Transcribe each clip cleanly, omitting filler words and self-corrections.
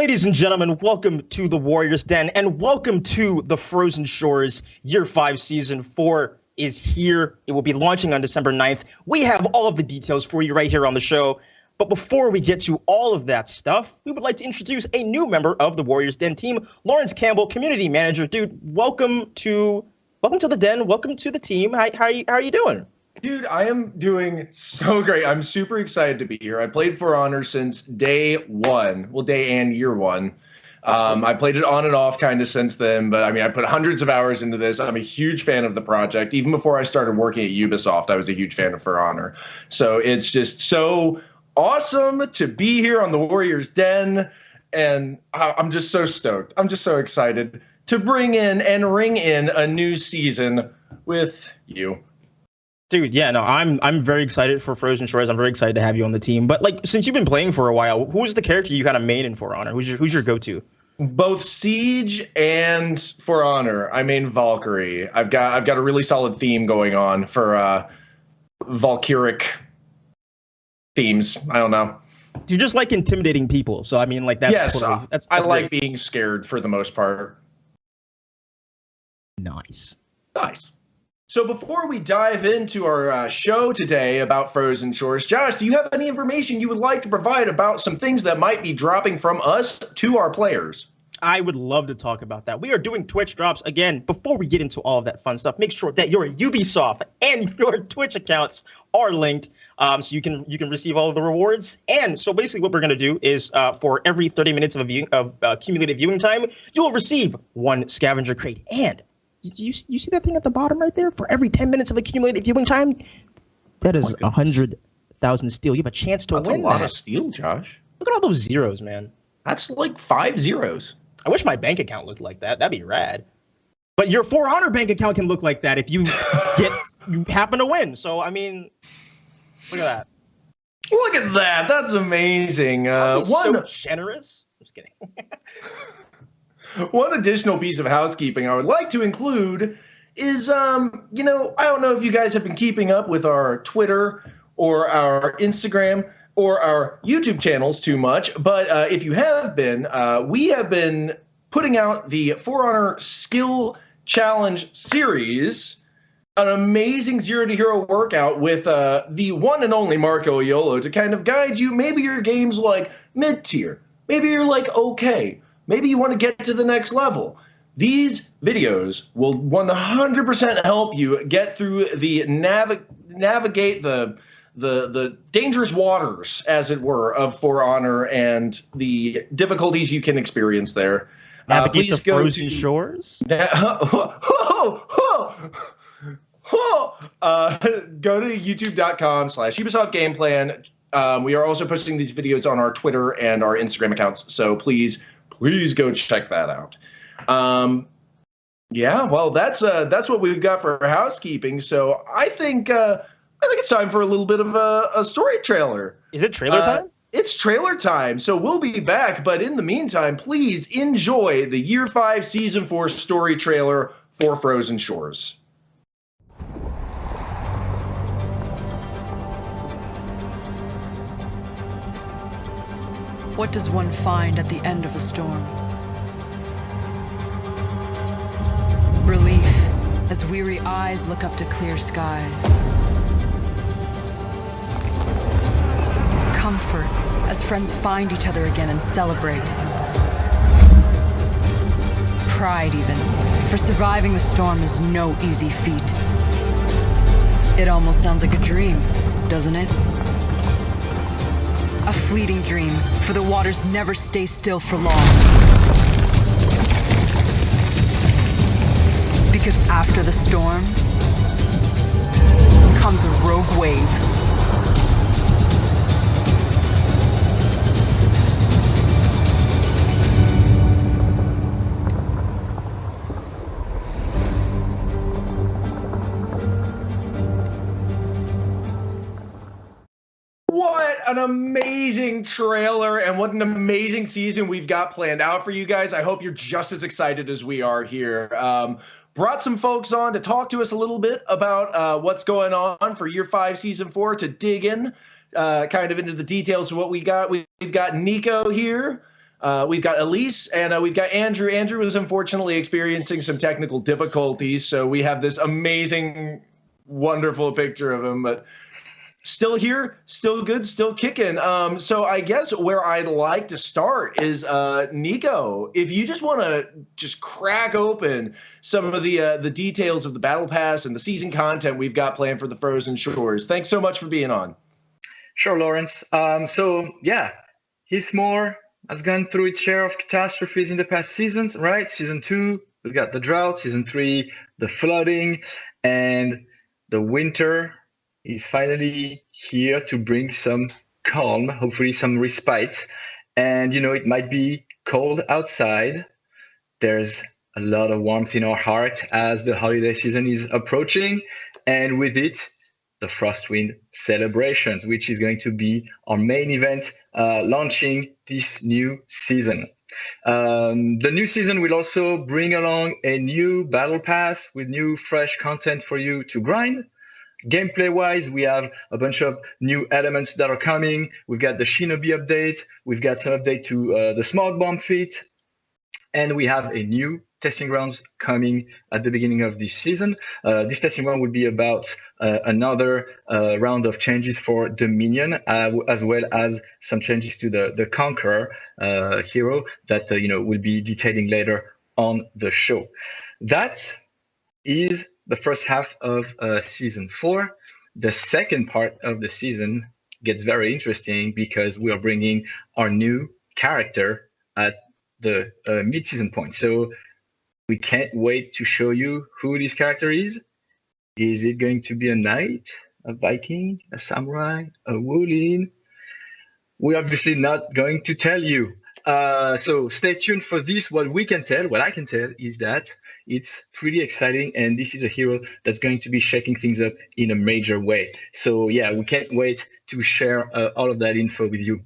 Ladies and gentlemen, welcome to the Warriors Den and welcome to the Frozen Shores. Year 5 Season 4 is here. It will be launching on December 9th. We have all of the details for you right here on the show. But before we get to all of that stuff, we would like to introduce a new member of the Warriors Den team, Lawrence Campbell, community manager. Dude, welcome to the Den. Welcome to the team. How are you doing? Dude, I am doing so great. I'm super excited to be here. I played For Honor since day one. Well, day and year one. I played it on and off kind of since then, but I mean, I put hundreds of hours into this. I'm a huge fan of the project. Even before I started working at Ubisoft, I was a huge fan of For Honor. So it's just so awesome to be here on the Warriors Den, and I'm just so stoked. I'm just so excited to bring in and ring in a new season with you. Dude, yeah, no, I'm very excited for Frozen Shores. I'm very excited to have you on the team. But like, since you've been playing for a while, who's the character you kind of main in For Honor? Who's your go-to? Both Siege and For Honor. I main Valkyrie. I've got a really solid theme going on for Valkyric themes. I don't know. You just like intimidating people. So I mean, like that's yes. Totally, that's I like great. being scared for the most part. Nice. So before we dive into our show today about Frozen Shores, Josh, do you have any information you would like to provide about some things that might be dropping from us to our players? I would love to talk about that. We are doing Twitch drops. Again, before we get into all of that fun stuff, make sure that your Ubisoft and your Twitch accounts are linked so you can receive all of the rewards. And so basically what we're going to do is for every 30 minutes of accumulated viewing time, you will receive one scavenger crate. And you see that thing at the bottom right there? For every 10 minutes of accumulated viewing time, that is 100,000 steel. You have a chance to win that. That's a lot of steel, Josh. Look at all those zeros, man. That's like 5 zeros. I wish my bank account looked like that. That'd be rad. But your For Honor bank account can look like that if you you happen to win. So I mean, look at that. Look at that. That's amazing. So generous. I'm just kidding. One additional piece of housekeeping I would like to include is, I don't know if you guys have been keeping up with our Twitter or our Instagram or our YouTube channels too much, but if you have been, we have been putting out the For Honor Skill Challenge series, an amazing Zero to Hero workout with the one and only Marco Iolo to kind of guide you. Maybe your game's like mid-tier. Maybe you're like okay. Maybe you want to get to the next level. These videos will 100% help you get through the navigate the dangerous waters, as it were, of For Honor and the difficulties you can experience there. Navigate the Frozen Shores? Go to youtube.com/Ubisoft Game Plan. We are also posting these videos on our Twitter and our Instagram accounts, so please go check that out. Yeah, well, that's what we've got for housekeeping. So I think it's time for a little bit of a story trailer. Is it trailer time? It's trailer time. So we'll be back, but in the meantime, please enjoy the Year 5 Season 4 story trailer for Frozen Shores. What does one find at the end of a storm? Relief, as weary eyes look up to clear skies. Comfort, as friends find each other again and celebrate. Pride even, for surviving the storm is no easy feat. It almost sounds like a dream, doesn't it? A fleeting dream, for the waters never stay still for long. Because after the storm comes a rogue wave. What an amazing trailer and what an amazing season we've got planned out for you guys. I hope you're just as excited as we are here. Brought some folks on to talk to us a little bit about what's going on for Year 5 Season 4 to dig in kind of into the details of what we got. We've got Nico here. We've got Elise and we've got Andrew. Andrew is unfortunately experiencing some technical difficulties, so we have this amazing, wonderful picture of him, but still here, still good, still kicking. So I guess where I'd like to start is Nico. If you just want to just crack open some of the details of the Battle Pass and the season content we've got planned for the Frozen Shores. Thanks so much for being on. Sure, Lawrence. So yeah, Heathmore has gone through its share of catastrophes in the past seasons, right? Season 2, we've got the drought. Season 3, the flooding, and the winter is finally here to bring some calm, hopefully some respite. And, it might be cold outside. There's a lot of warmth in our heart as the holiday season is approaching. And with it, the Frostwind celebrations, which is going to be our main event launching this new season. The new season will also bring along a new battle pass with new fresh content for you to grind. Gameplay-wise, we have a bunch of new elements that are coming. We've got the Shinobi update. We've got some update to the Smog Bomb feat. And we have a new testing grounds coming at the beginning of this season. This testing round will be about another round of changes for Dominion, as well as some changes to the Conqueror hero that we'll be detailing later on the show. That is the first half of season 4. The second part of the season gets very interesting because we are bringing our new character at the mid-season point. So we can't wait to show you who this character is. Is it going to be a knight, a Viking, a samurai, a Wulin? We're obviously not going to tell you. So stay tuned for this. What I can tell is that it's pretty exciting, and this is a hero that's going to be shaking things up in a major way. So yeah, we can't wait to share all of that info with you.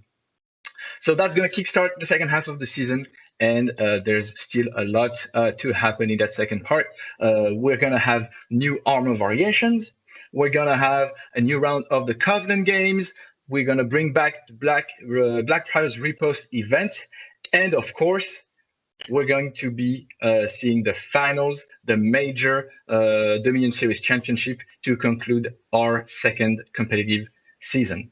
So that's going to kickstart the second half of the season, and there's still a lot to happen in that second part. We're going to have new armor variations. We're going to have a new round of the Covenant games. We're going to bring back the Black Friars Repost event. And of course, we're going to be seeing the finals, the major Dominion Series Championship to conclude our second competitive season.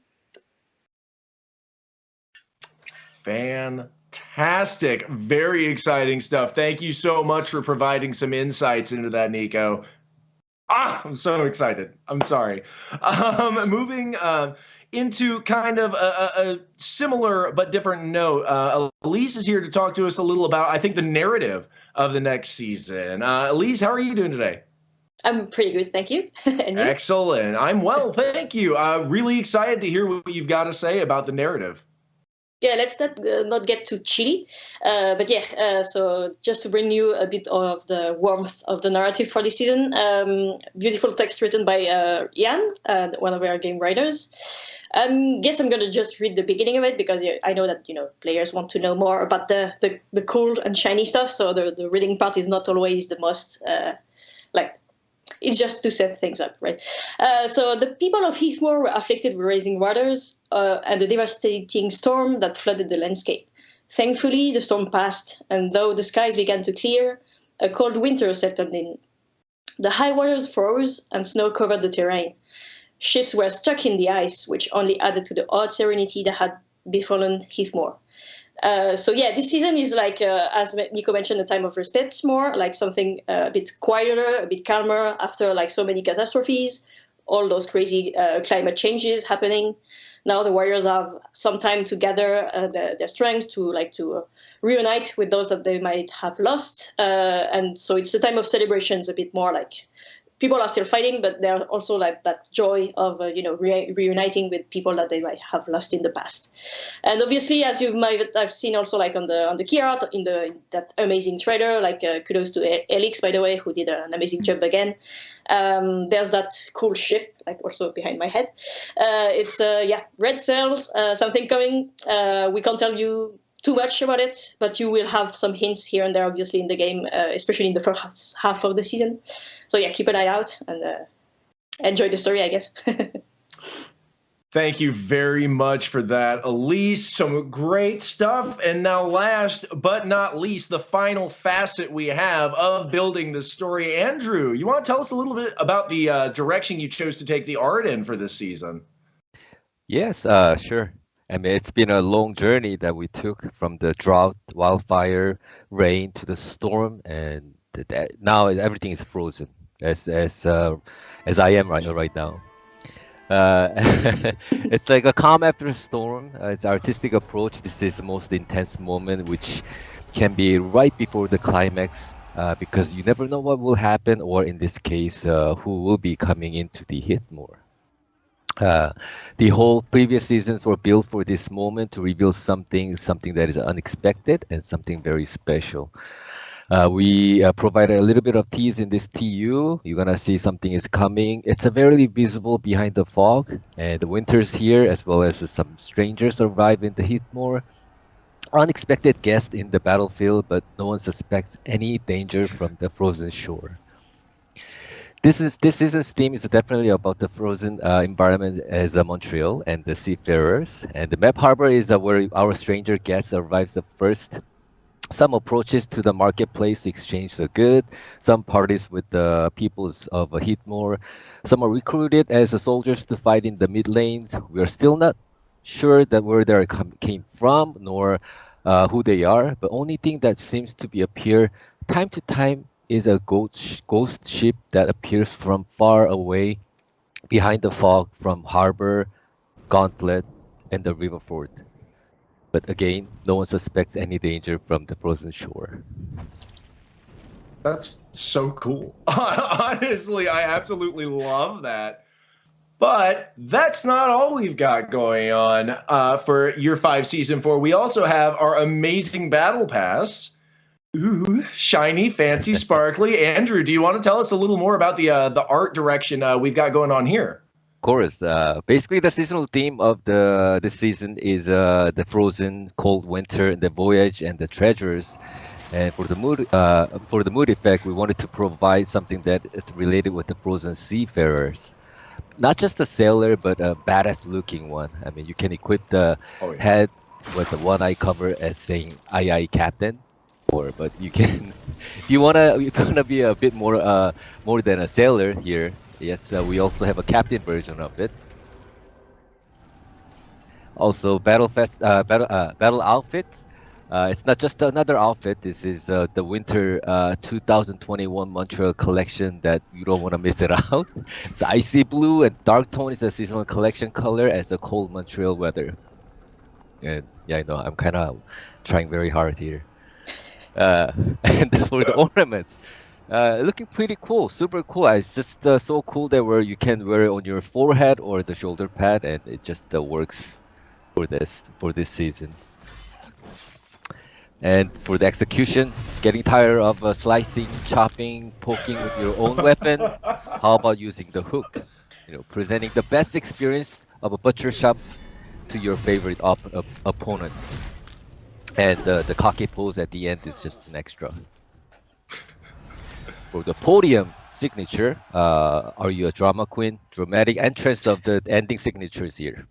Fantastic. Very exciting stuff. Thank you so much for providing some insights into that, Nico. I'm so excited. I'm sorry. Moving into kind of a similar but different note, Elise is here to talk to us a little about, I think, the narrative of the next season. Elise, how are you doing today? I'm pretty good, thank you. And you? Excellent. I'm well, thank you. Really excited to hear what you've got to say about the narrative. Yeah, let's not get too chilly. But yeah, so just to bring you a bit of the warmth of the narrative for this season, beautiful text written by Ian, one of our game writers. Guess I'm going to just read the beginning of it because I know that players want to know more about the cool and shiny stuff. So the reading part is not always the most it's just to set things up, right? So the people of Heathmore were afflicted with rising waters and a devastating storm that flooded the landscape. Thankfully, the storm passed, and though the skies began to clear, a cold winter settled in. The high waters froze and snow covered the terrain. Ships were stuck in the ice, which only added to the odd serenity that had befallen Heathmore. So yeah, this season is like, as Nico mentioned, a time of respite, more like something a bit quieter, a bit calmer after like so many catastrophes, all those crazy climate changes happening. Now the warriors have some time to gather their strength to reunite with those that they might have lost. And so it's a time of celebrations, a bit more like people are still fighting, but there's also like that joy of reuniting with people that they might have lost in the past. And obviously, as you might have seen also like on the key art in that amazing trailer, like kudos to Elix, by the way, who did an amazing job again. There's that cool ship, like also behind my head. It's red sails, something coming. We can't tell you too much about it, but you will have some hints here and there, obviously, in the game, especially in the first half of the season. So yeah, keep an eye out and enjoy the story, I guess. Thank you very much for that, Elise. Some great stuff. And now, last but not least, the final facet we have of building the story. Andrew, you want to tell us a little bit about the direction you chose to take the art in for this season? Yes, sure. I mean, it's been a long journey that we took from the drought, wildfire, rain to the storm, and now everything is frozen as I am right now. Uh, it's like a calm after a storm. It's artistic approach. This is the most intense moment, which can be right before the climax, because you never know what will happen, or in this case, who will be coming into the hit more. The whole previous seasons were built for this moment to reveal something that is unexpected and something very special. We provided a little bit of tease in this TU. You're gonna see something is coming. It's a very visible behind the fog, and the winter's here, as well as some strangers arrive in the heat more. Unexpected guest in the battlefield, but no one suspects any danger from the frozen shore. This season's theme is definitely about the frozen environment as Montreal and the seafarers. And the map harbor is where our stranger guest arrives the first. Some approaches to the marketplace to exchange the good. Some parties with the peoples of Heatmore. Some are recruited as soldiers to fight in the mid lanes. We are still not sure that where they came from, nor who they are. But only thing that seems to be appear time to time is a ghost ship that appears from far away behind the fog from harbor, gauntlet, and the river fort. But again, no one suspects any danger from the frozen shore. That's so cool. Honestly, I absolutely love that. But that's not all we've got going on for Year 5 Season 4. We also have our amazing Battle Pass. Ooh, shiny, fancy, sparkly. Andrew, do you want to tell us a little more about the art direction we've got going on here? Of course, basically the seasonal theme of this season is the frozen, cold winter, and the voyage and the treasures. And for the mood effect, we wanted to provide something that is related with the frozen seafarers. Not just a sailor, but a badass-looking one. I mean, you can equip the head with the one-eye cover as saying "Aye, aye, Captain." But you can, if you wanna be a bit more than a sailor here. Yes, we also have a captain version of it. Also, battle outfits. It's not just another outfit. This is the winter 2021 Montreal collection that you don't want to miss it out. It's icy blue and dark tone is a seasonal collection color as a cold Montreal weather. And yeah, I know I'm kind of trying very hard here. And for the ornaments, looking pretty cool, super cool. It's just so cool that where you can wear it on your forehead or the shoulder pad, and it just works for this season. And for the execution, getting tired of slicing, chopping, poking with your own weapon, how about using the hook? You know, presenting the best experience of a butcher shop to your favorite opponents. And the cocky pose at the end is just an extra. For the podium signature, are you a drama queen? Dramatic entrance of the ending signatures here.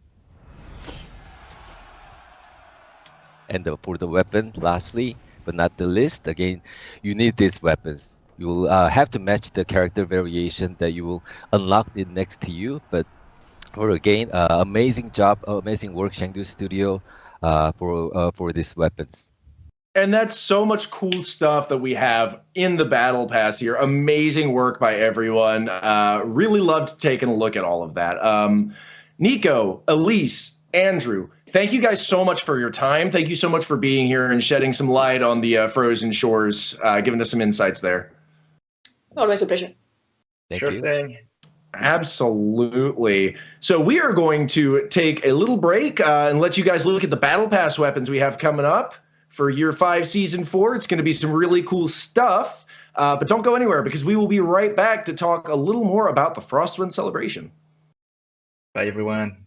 And for the weapon, lastly, but not the least, again, you need these weapons. You will have to match the character variation that you will unlock it next to you. But again, amazing job, amazing work, Shangdu Studio, for these weapons. And that's so much cool stuff that we have in the Battle Pass here. Amazing work by everyone. Really loved taking a look at all of that. Nico, Elise, Andrew, thank you guys so much for your time. Thank you so much for being here and shedding some light on the frozen shores, giving us some insights there. Always a pleasure. Sure thing. Absolutely. So we are going to take a little break and let you guys look at the Battle Pass weapons we have coming up for Year 5 Season 4. It's going to be some really cool stuff. But don't go anywhere because we will be right back to talk a little more about the Frostwind celebration. Bye, everyone.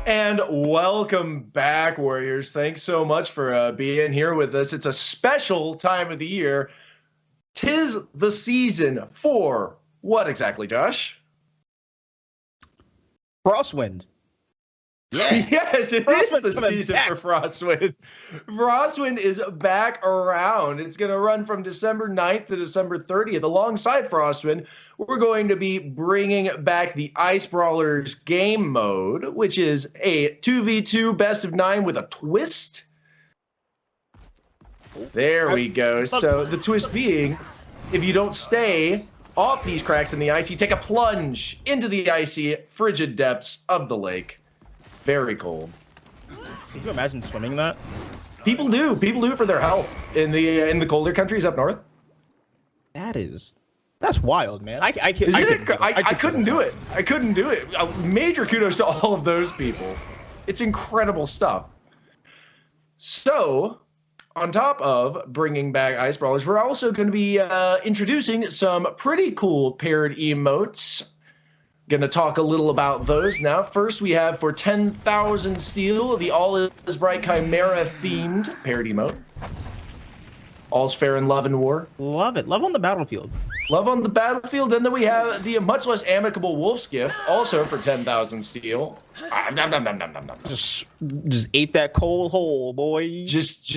And welcome back, Warriors. Thanks so much for being here with us. It's a special time of the year. 'Tis the season for what exactly, Josh? Frostwind. Yeah. Yes, it is the season back. for Frostwind. Frostwind is back around. It's going to run from December 9th to December 30th. Alongside Frostwind, we're going to be bringing back the Ice Brawlers game mode, which is a 2v2 best of 9 with a twist. There we go. So the twist being, if you don't stay off these cracks in the ice, you take a plunge into the icy, frigid depths of the lake. Very cold. Can you imagine swimming in that? People do it for their health in the colder countries up north. That's wild, man. I couldn't do it. I couldn't do it. Major kudos to all of those people. It's incredible stuff. So, on top of bringing back Ice Brawlers, we're also going to be introducing some pretty cool paired emotes. Going to talk a little about those now. First, we have for 10,000 steel, the All Is Bright Chimera themed paired emote. All's fair in love and war. Love it. Love on the battlefield. Love on the battlefield. And then we have the much less amicable Wolf's Gift, also for 10,000 steel. Just ate that coal whole, boy. Just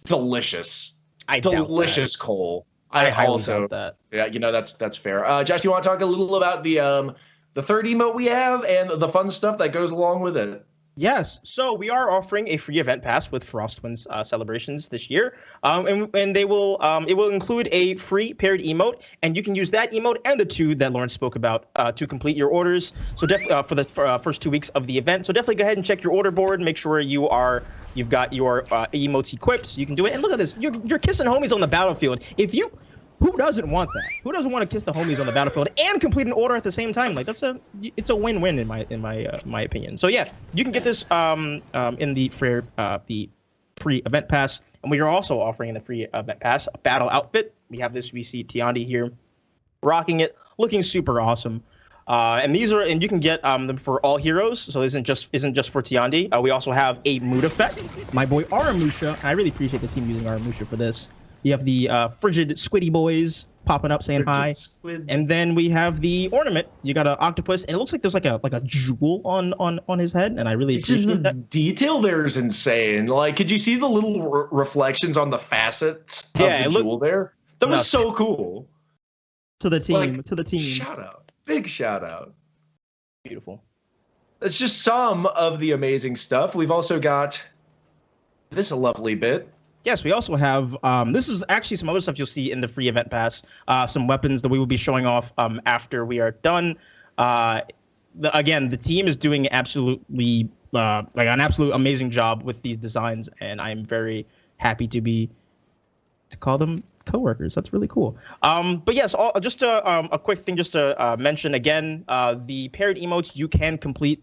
delicious. Delicious coal. I also doubt that. Yeah, you know, that's fair. Josh, you want to talk a little about the third emote we have and the fun stuff that goes along with it? Yes. So we are offering a free event pass with Frostwind's celebrations this year, and they will it will include a free paired emote, and you can use that emote and the two that Lawrence spoke about to complete your orders. So for the first 2 weeks of the event. So definitely go ahead and check your order board. Make sure you've got your emotes equipped, so you can do it. And look at this, you're kissing homies on the battlefield. Who doesn't want that? Who doesn't want to kiss the homies on the battlefield and complete an order at the same time? Like it's a win-win in my opinion. So yeah, you can get this in the free event pass, and we are also offering in the free event pass a battle outfit. We see Tiandi here, rocking it, looking super awesome. And you can get them for all heroes, so this isn't just for Tiandi. We also have a mood effect. My boy Aramusha, I really appreciate the team using Aramusha for this. You have the frigid squiddy boys popping up saying hi, and then we have the ornament. You got an octopus, and it looks like there's like a jewel on his head, and I really appreciate that. Detail there is insane. Like, could you see the little reflections on the facets of the jewel there? That was so cool. To the team. Shout out. Big shout out. Beautiful. It's just some of the amazing stuff. We've also got this lovely bit. Yes, we also have, this is actually some other stuff you'll see in the free event pass, some weapons that we will be showing off after we are done. Again, the team is doing absolutely, an absolute amazing job with these designs, and I'm very happy to call them coworkers. That's really cool. But yes, just a quick thing just to mention again, the paired emotes, you can complete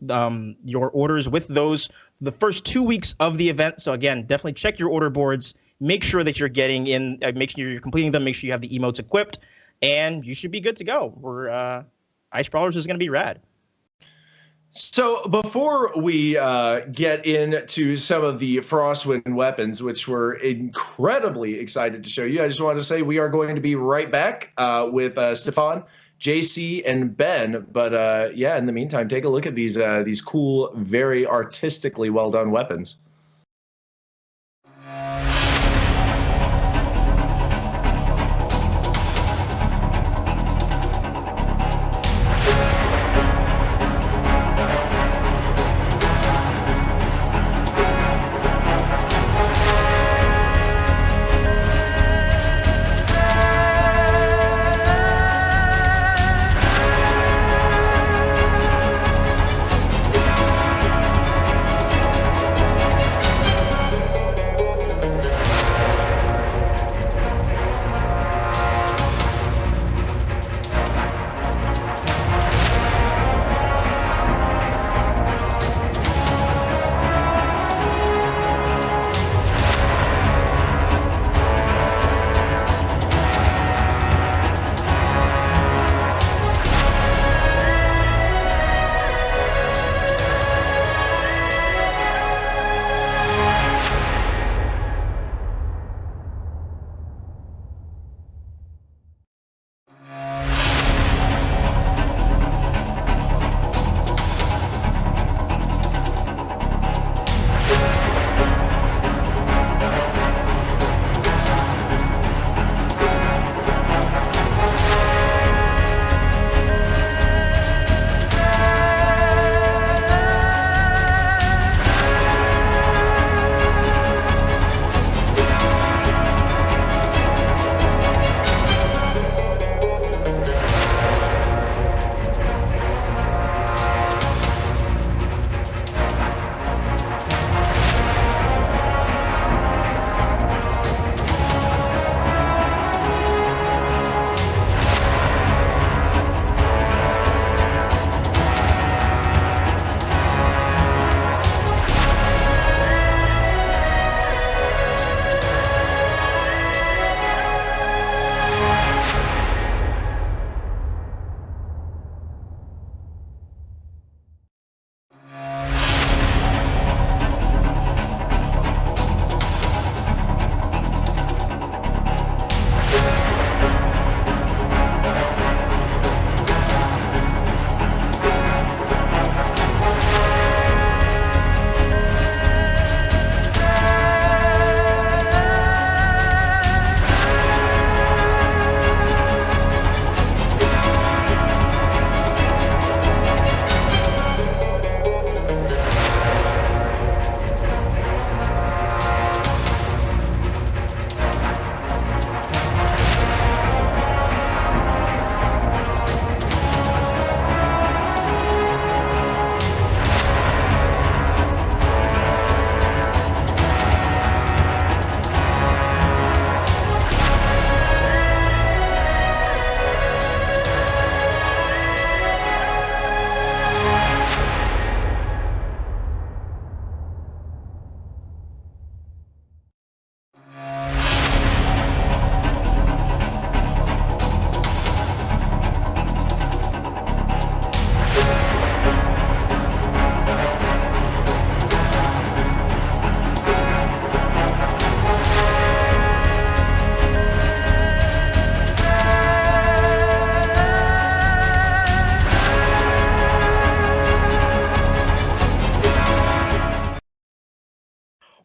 your orders with those the first 2 weeks of the event. So again, definitely check your order boards. Make sure that you're getting in, make sure you're completing them. Make sure you have the emotes equipped, and you should be good to go. Ice Brawlers is going to be rad. So before we get into some of the Frostwind weapons, which we're incredibly excited to show you, I just wanted to say we are going to be right back with Stefan, JC, and Ben. But yeah, in the meantime, take a look at these cool, very artistically well done weapons.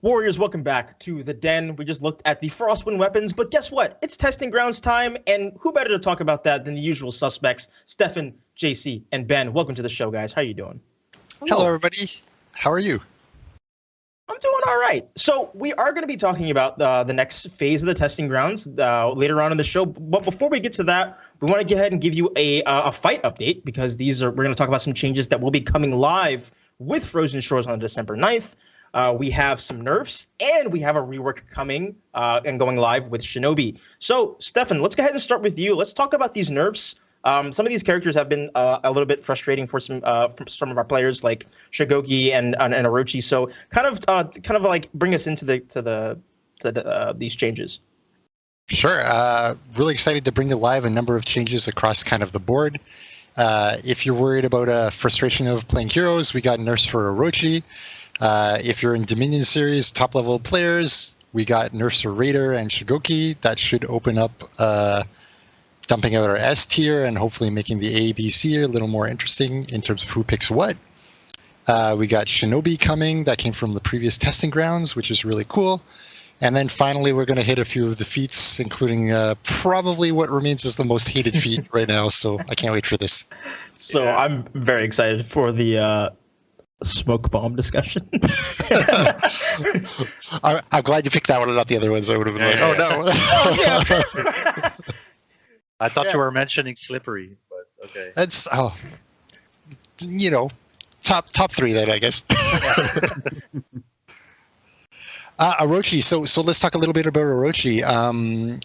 Warriors, welcome back to the Den. We just looked at the Frostwind weapons, but guess what? It's testing grounds time, and who better to talk about that than the usual suspects, Stefan, JC, and Ben. Welcome to the show, guys. How are you doing? Hello, everybody. How are you? I'm doing all right. So we are going to be talking about the next phase of the testing grounds later on in the show. But before we get to that, we want to go ahead and give you a fight update, because we're going to talk about some changes that will be coming live with Frozen Shores on December 9th. We have some nerfs, and we have a rework coming and going live with Shinobi. So, Stefan, let's go ahead and start with you. Let's talk about these nerfs. Some of these characters have been a little bit frustrating for some of our players, like Shigoki and Orochi. So, kind of like bring us into these changes. Sure. Really excited to bring to live a number of changes across kind of the board. If you're worried about frustration of playing heroes, we got nerfs for Orochi. If you're in Dominion series, top level players, we got nerfs for Raider and Shigoki. That should open up dumping out our S tier and hopefully making the A, B, C a little more interesting in terms of who picks what. We got Shinobi coming. That came from the previous testing grounds, which is really cool. And then finally, we're going to hit a few of the feats, including probably what remains as the most hated feat right now. So I can't wait for this. So I'm very excited for the smoke bomb discussion. I'm glad you picked that one and not the other ones. I would have been oh no. I thought you were mentioning slippery, but okay. That's top three then, I guess. Orochi. So let's talk a little bit about Orochi.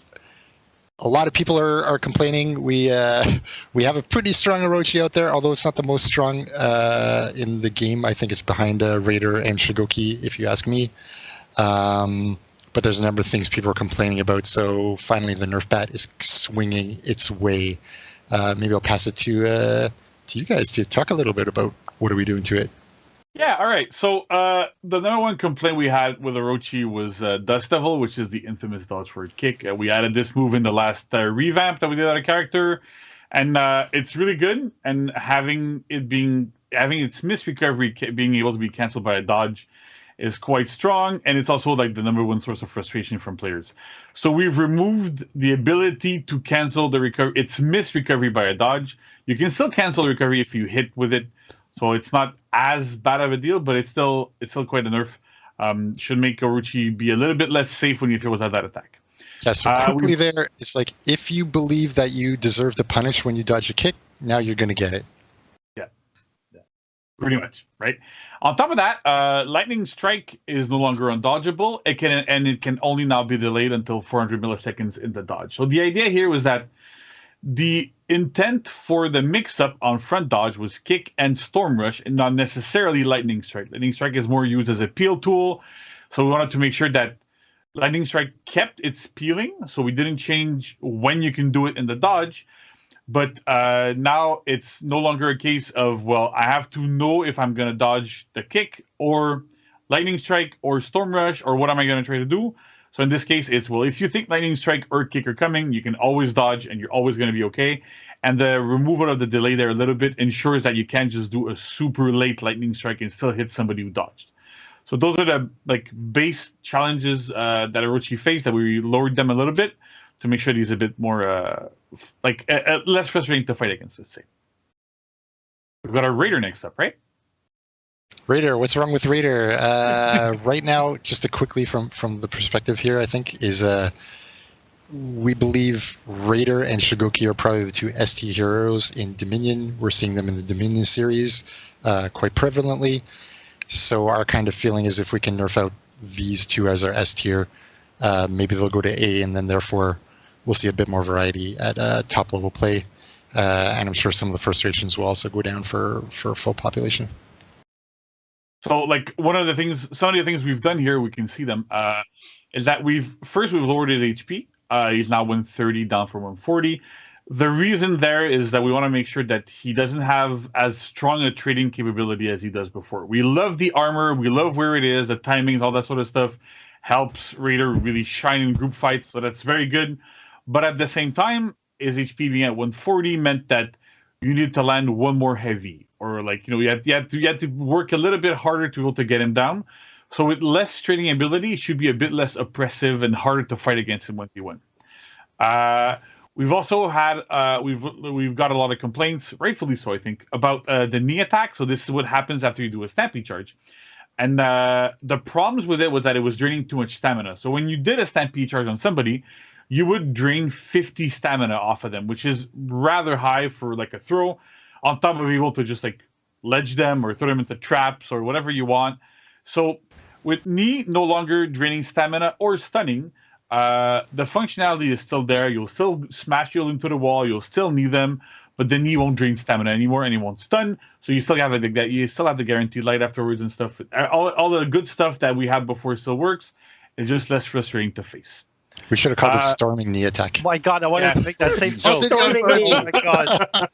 A lot of people are complaining. We have a pretty strong Orochi out there, although it's not the most strong in the game. I think it's behind Raider and Shigoki, if you ask me. But there's a number of things people are complaining about. So finally, the nerf bat is swinging its way. Maybe I'll pass it to you guys to talk a little bit about what are we doing to it. Yeah, all right. So the number one complaint we had with Orochi was Dust Devil, which is the infamous dodge forward kick. We added this move in the last revamp that we did on a character, and it's really good. And having its miss recovery being able to be canceled by a dodge is quite strong, and it's also like the number one source of frustration from players. So we've removed the ability to cancel its miss recovery by a dodge. You can still cancel the recovery if you hit with it. So it's not as bad of a deal, but it's still quite a nerf. Should make Orochi be a little bit less safe when you throw out that attack. Yeah, so quickly there, it's like if you believe that you deserve to punish when you dodge a kick, now you're going to get it. Yeah, pretty much, right? On top of that, Lightning Strike is no longer undodgeable. It can only now be delayed until 400 milliseconds in the dodge. So the idea here was that the intent for the mix-up on front dodge was kick and storm rush, and not necessarily lightning strike. Lightning strike is more used as a peel tool, so we wanted to make sure that lightning strike kept its peeling, so we didn't change when you can do it in the dodge. But now it's no longer a case of, well, I have to know if I'm going to dodge the kick or lightning strike or storm rush, or what am I going to try to do. So in this case, it's, well, if you think lightning strike or kick are coming, you can always dodge and you're always going to be okay. And the removal of the delay there a little bit ensures that you can't just do a super late lightning strike and still hit somebody who dodged. So those are the base challenges that Orochi faced, that we lowered them a little bit to make sure he's a bit more less frustrating to fight against, let's say. We've got our Raider next up, right? Raider, what's wrong with Raider? Right now, just quickly from the perspective here, I think, is we believe Raider and Shigoki are probably the two ST heroes in Dominion. We're seeing them in the Dominion series quite prevalently. So our kind of feeling is if we can nerf out these two as our S tier, maybe they'll go to A, and then therefore we'll see a bit more variety at top level play. And I'm sure some of the frustrations will also go down for full population. So, some of the things we've done here, we can see them, is that we've lowered his HP. He's now 130 down from 140. The reason there is that we want to make sure that he doesn't have as strong a trading capability as he does before. We love the armor. We love where it is, the timings, all that sort of stuff helps Raider really shine in group fights. So that's very good. But at the same time, his HP being at 140 meant that you needed to land one more heavy, or you had to work a little bit harder to be able to get him down. So with less training ability, it should be a bit less oppressive and harder to fight against him once you win. We've also had we've got a lot of complaints, rightfully so, I think, about the knee attack. So this is what happens after you do a stampede charge. And the problems with it was that it was draining too much stamina. So when you did a stampede charge on somebody, you would drain 50 stamina off of them, which is rather high for like a throw, on top of being able to just like ledge them or throw them into traps or whatever you want. So with knee no longer draining stamina or stunning, the functionality is still there. You'll still smash people into the wall. You'll still need them, but the knee won't drain stamina anymore, and it won't stun. So you still have that. You still have the guaranteed light afterwards and stuff. All the good stuff that we had before still works. It's just less frustrating to face. We should have called it storming knee attack. My God, I wanted to make that same joke. Storming knee. Oh my God.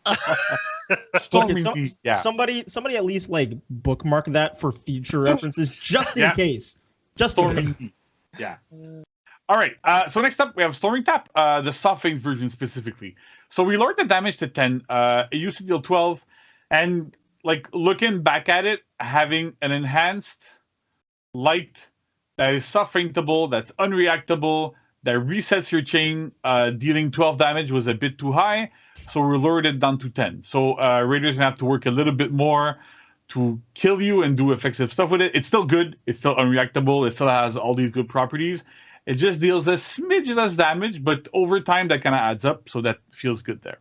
Storming Okay, knee. Yeah. Somebody at least like bookmark that for future references, just in case. Just in case. Storming knee. Yeah. All right. So next up, we have Storming Tap, the soft phase version specifically. So we lowered the damage to 10. It used to deal 12, and like looking back at it, having an enhanced light that is soft faintable, that's unreactable, that resets your chain, dealing 12 damage was a bit too high, so we lowered it down to 10. So Raiders gonna have to work a little bit more to kill you and do effective stuff with it. It's still good. It's still unreactable. It still has all these good properties. It just deals a smidge less damage, but over time that kind of adds up, so that feels good there.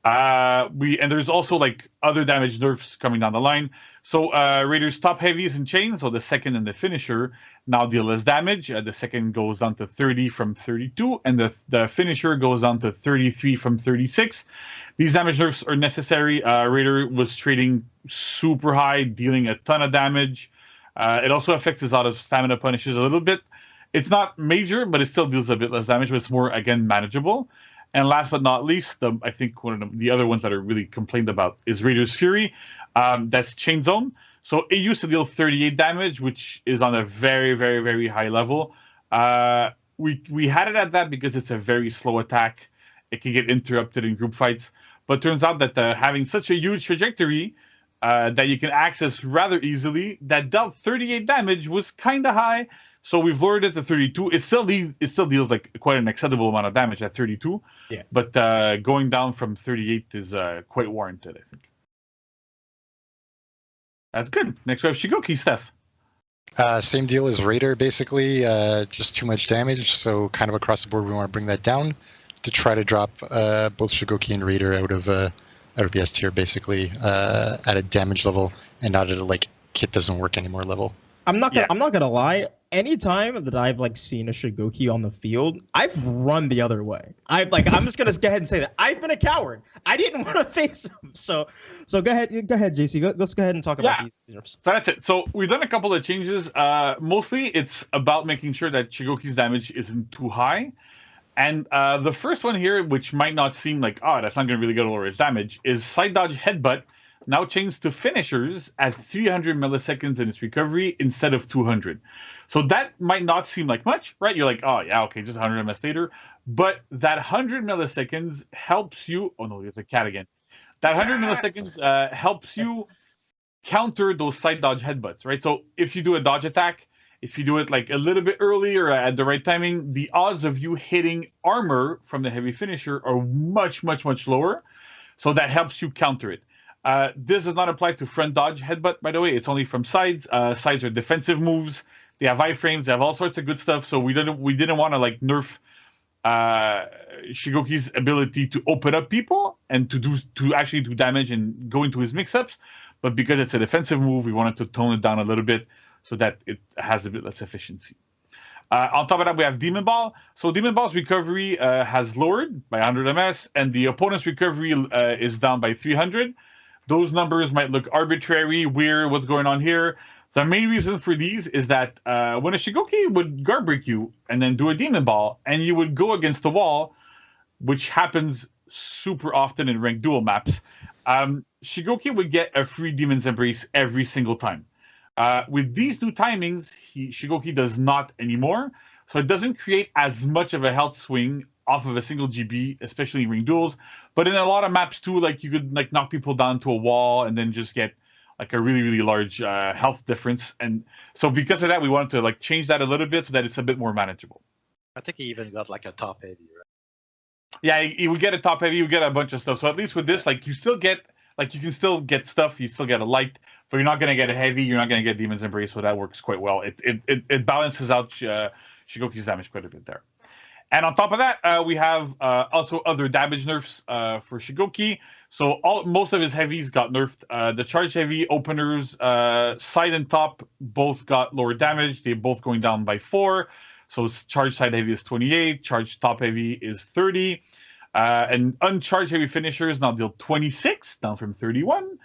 And there's also like other damage nerfs coming down the line. So Raiders top heavies and chains, so the second and the finisher now deal less damage. The second goes down to 30 from 32, and the finisher goes down to 33 from 36. These damage nerfs are necessary. Raider was trading super high, dealing a ton of damage. It also affects his out of stamina punishes a little bit. It's not major, but it still deals a bit less damage, but it's more, again, manageable. And last but not least, I think one of the other ones that are really complained about is Raider's Fury. That's Chain Zone. So it used to deal 38 damage, which is on a very, very, very high level. We had it at that because it's a very slow attack. It can get interrupted in group fights. But turns out that having such a huge trajectory that you can access rather easily, that dealt 38 damage was kind of high. So we've lowered it to 32. It still deals like quite an acceptable amount of damage at 32. Yeah. But going down from 38 is quite warranted, I think. That's good. Next we have Shigoki, Steph. Same deal as Raider, basically. Just too much damage. So kind of across the board, we want to bring that down to try to drop both Shigoki and Raider out of the S tier, basically, at a damage level and not at a like kit doesn't work anymore level. I'm not gonna lie. Anytime that I've like seen a Shigoki on the field, I've run the other way. I'm just gonna go ahead and say that I've been a coward. I didn't want to face him. So go ahead, JC. Let's go ahead and talk about these nerfs. So that's it. So we've done a couple of changes. Mostly it's about making sure that Shigoki's damage isn't too high. And the first one here, which might not seem like, that's not gonna really get lower his damage, is Side Dodge Headbutt. Now changed to finishers at 300 milliseconds in its recovery instead of 200. So that might not seem like much, right? You're like, just 100 ms later. But that 100 milliseconds helps you. Oh no, there's a cat again. That 100 milliseconds helps you counter those side dodge headbutts, right? So if you do a dodge attack, if you do it like a little bit earlier at the right timing, the odds of you hitting armor from the heavy finisher are much, much, much lower. So that helps you counter it. This does not apply to front dodge headbutt, by the way. It's only from sides. Sides are defensive moves. They have iframes. They have all sorts of good stuff. So we didn't want to like nerf Shigoki's ability to open up people and to actually do damage and go into his mix-ups. But because it's a defensive move, we wanted to tone it down a little bit so that it has a bit less efficiency. On top of that, we have Demon Ball. So Demon Ball's recovery has lowered by 100 ms, and the opponent's recovery is down by 300. Those numbers might look arbitrary, weird, what's going on here. The main reason for these is that when a Shigoki would guard break you and then do a Demon Ball, and you would go against the wall, which happens super often in ranked duel maps, Shigoki would get a free Demon's Embrace every single time. With these new timings, Shigoki does not anymore, so it doesn't create as much of a health swing off of a single GB, especially in ring duels. But in a lot of maps too, like you could like knock people down to a wall and then just get like a really, really large health difference. And so because of that, we wanted to like change that a little bit so that it's a bit more manageable. I think he even got like a top heavy, right? Yeah, you would get a top heavy, you get a bunch of stuff. So at least with this, like you still get, like you can still get stuff, you still get a light, but you're not gonna get a heavy, you're not gonna get Demon's Embrace, so that works quite well. It balances out Shigoki's damage quite a bit there. And on top of that, we have also other damage nerfs for Shigoki. So most of his heavies got nerfed. The charge heavy openers, side and top, both got lower damage. They're both going down by 4. So charge side heavy is 28, charge top heavy is 30. And uncharged heavy finishers now deal 26, down from 31.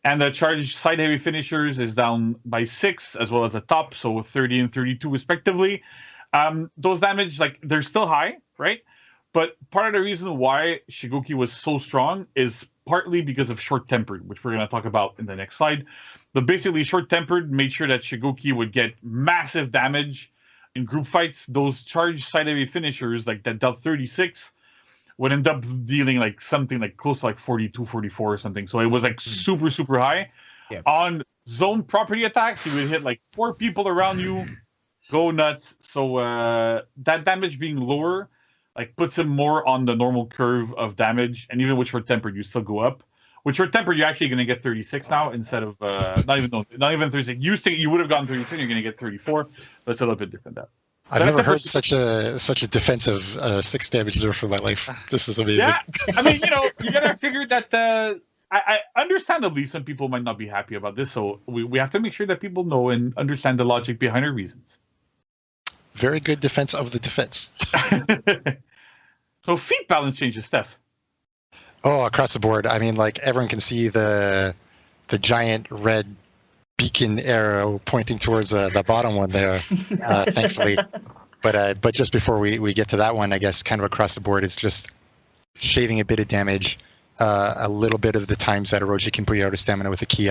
And the charge side heavy finishers is down by 6, as well as the top, so 30 and 32 respectively. Those damage, like, they're still high, right? But part of the reason why Shigoki was so strong is partly because of short-tempered, which we're going to talk about in the next slide. But basically, short-tempered made sure that Shigoki would get massive damage in group fights. Those charged side heavy finishers, like that dealt 36, would end up dealing like something like close to like 42, 44 or something. So it was like super, super high. Yeah. On zone property attacks, you would hit like 4 people around you. Go nuts. So that damage being lower, like puts him more on the normal curve of damage. And even with short tempered, you still go up. With short tempered, you're actually going to get 36 now instead of not even 36. You would have gotten 36. You're going to get 34. But it's a little bit different. That I've never heard such a defensive 6 damage nerf in my life. This is amazing. Yeah, I mean, you gotta figure that. I understandably, some people might not be happy about this, so we have to make sure that people know and understand the logic behind our reasons. Very good defense of the defense. So feet balance changes, Steph. Oh, across the board. I mean, like everyone can see the giant red beacon arrow pointing towards the bottom one there, thankfully. But just before we get to that one, I guess kind of across the board, it's just shaving a bit of damage, a little bit of the times that Orochi can put you out of stamina with a Ki,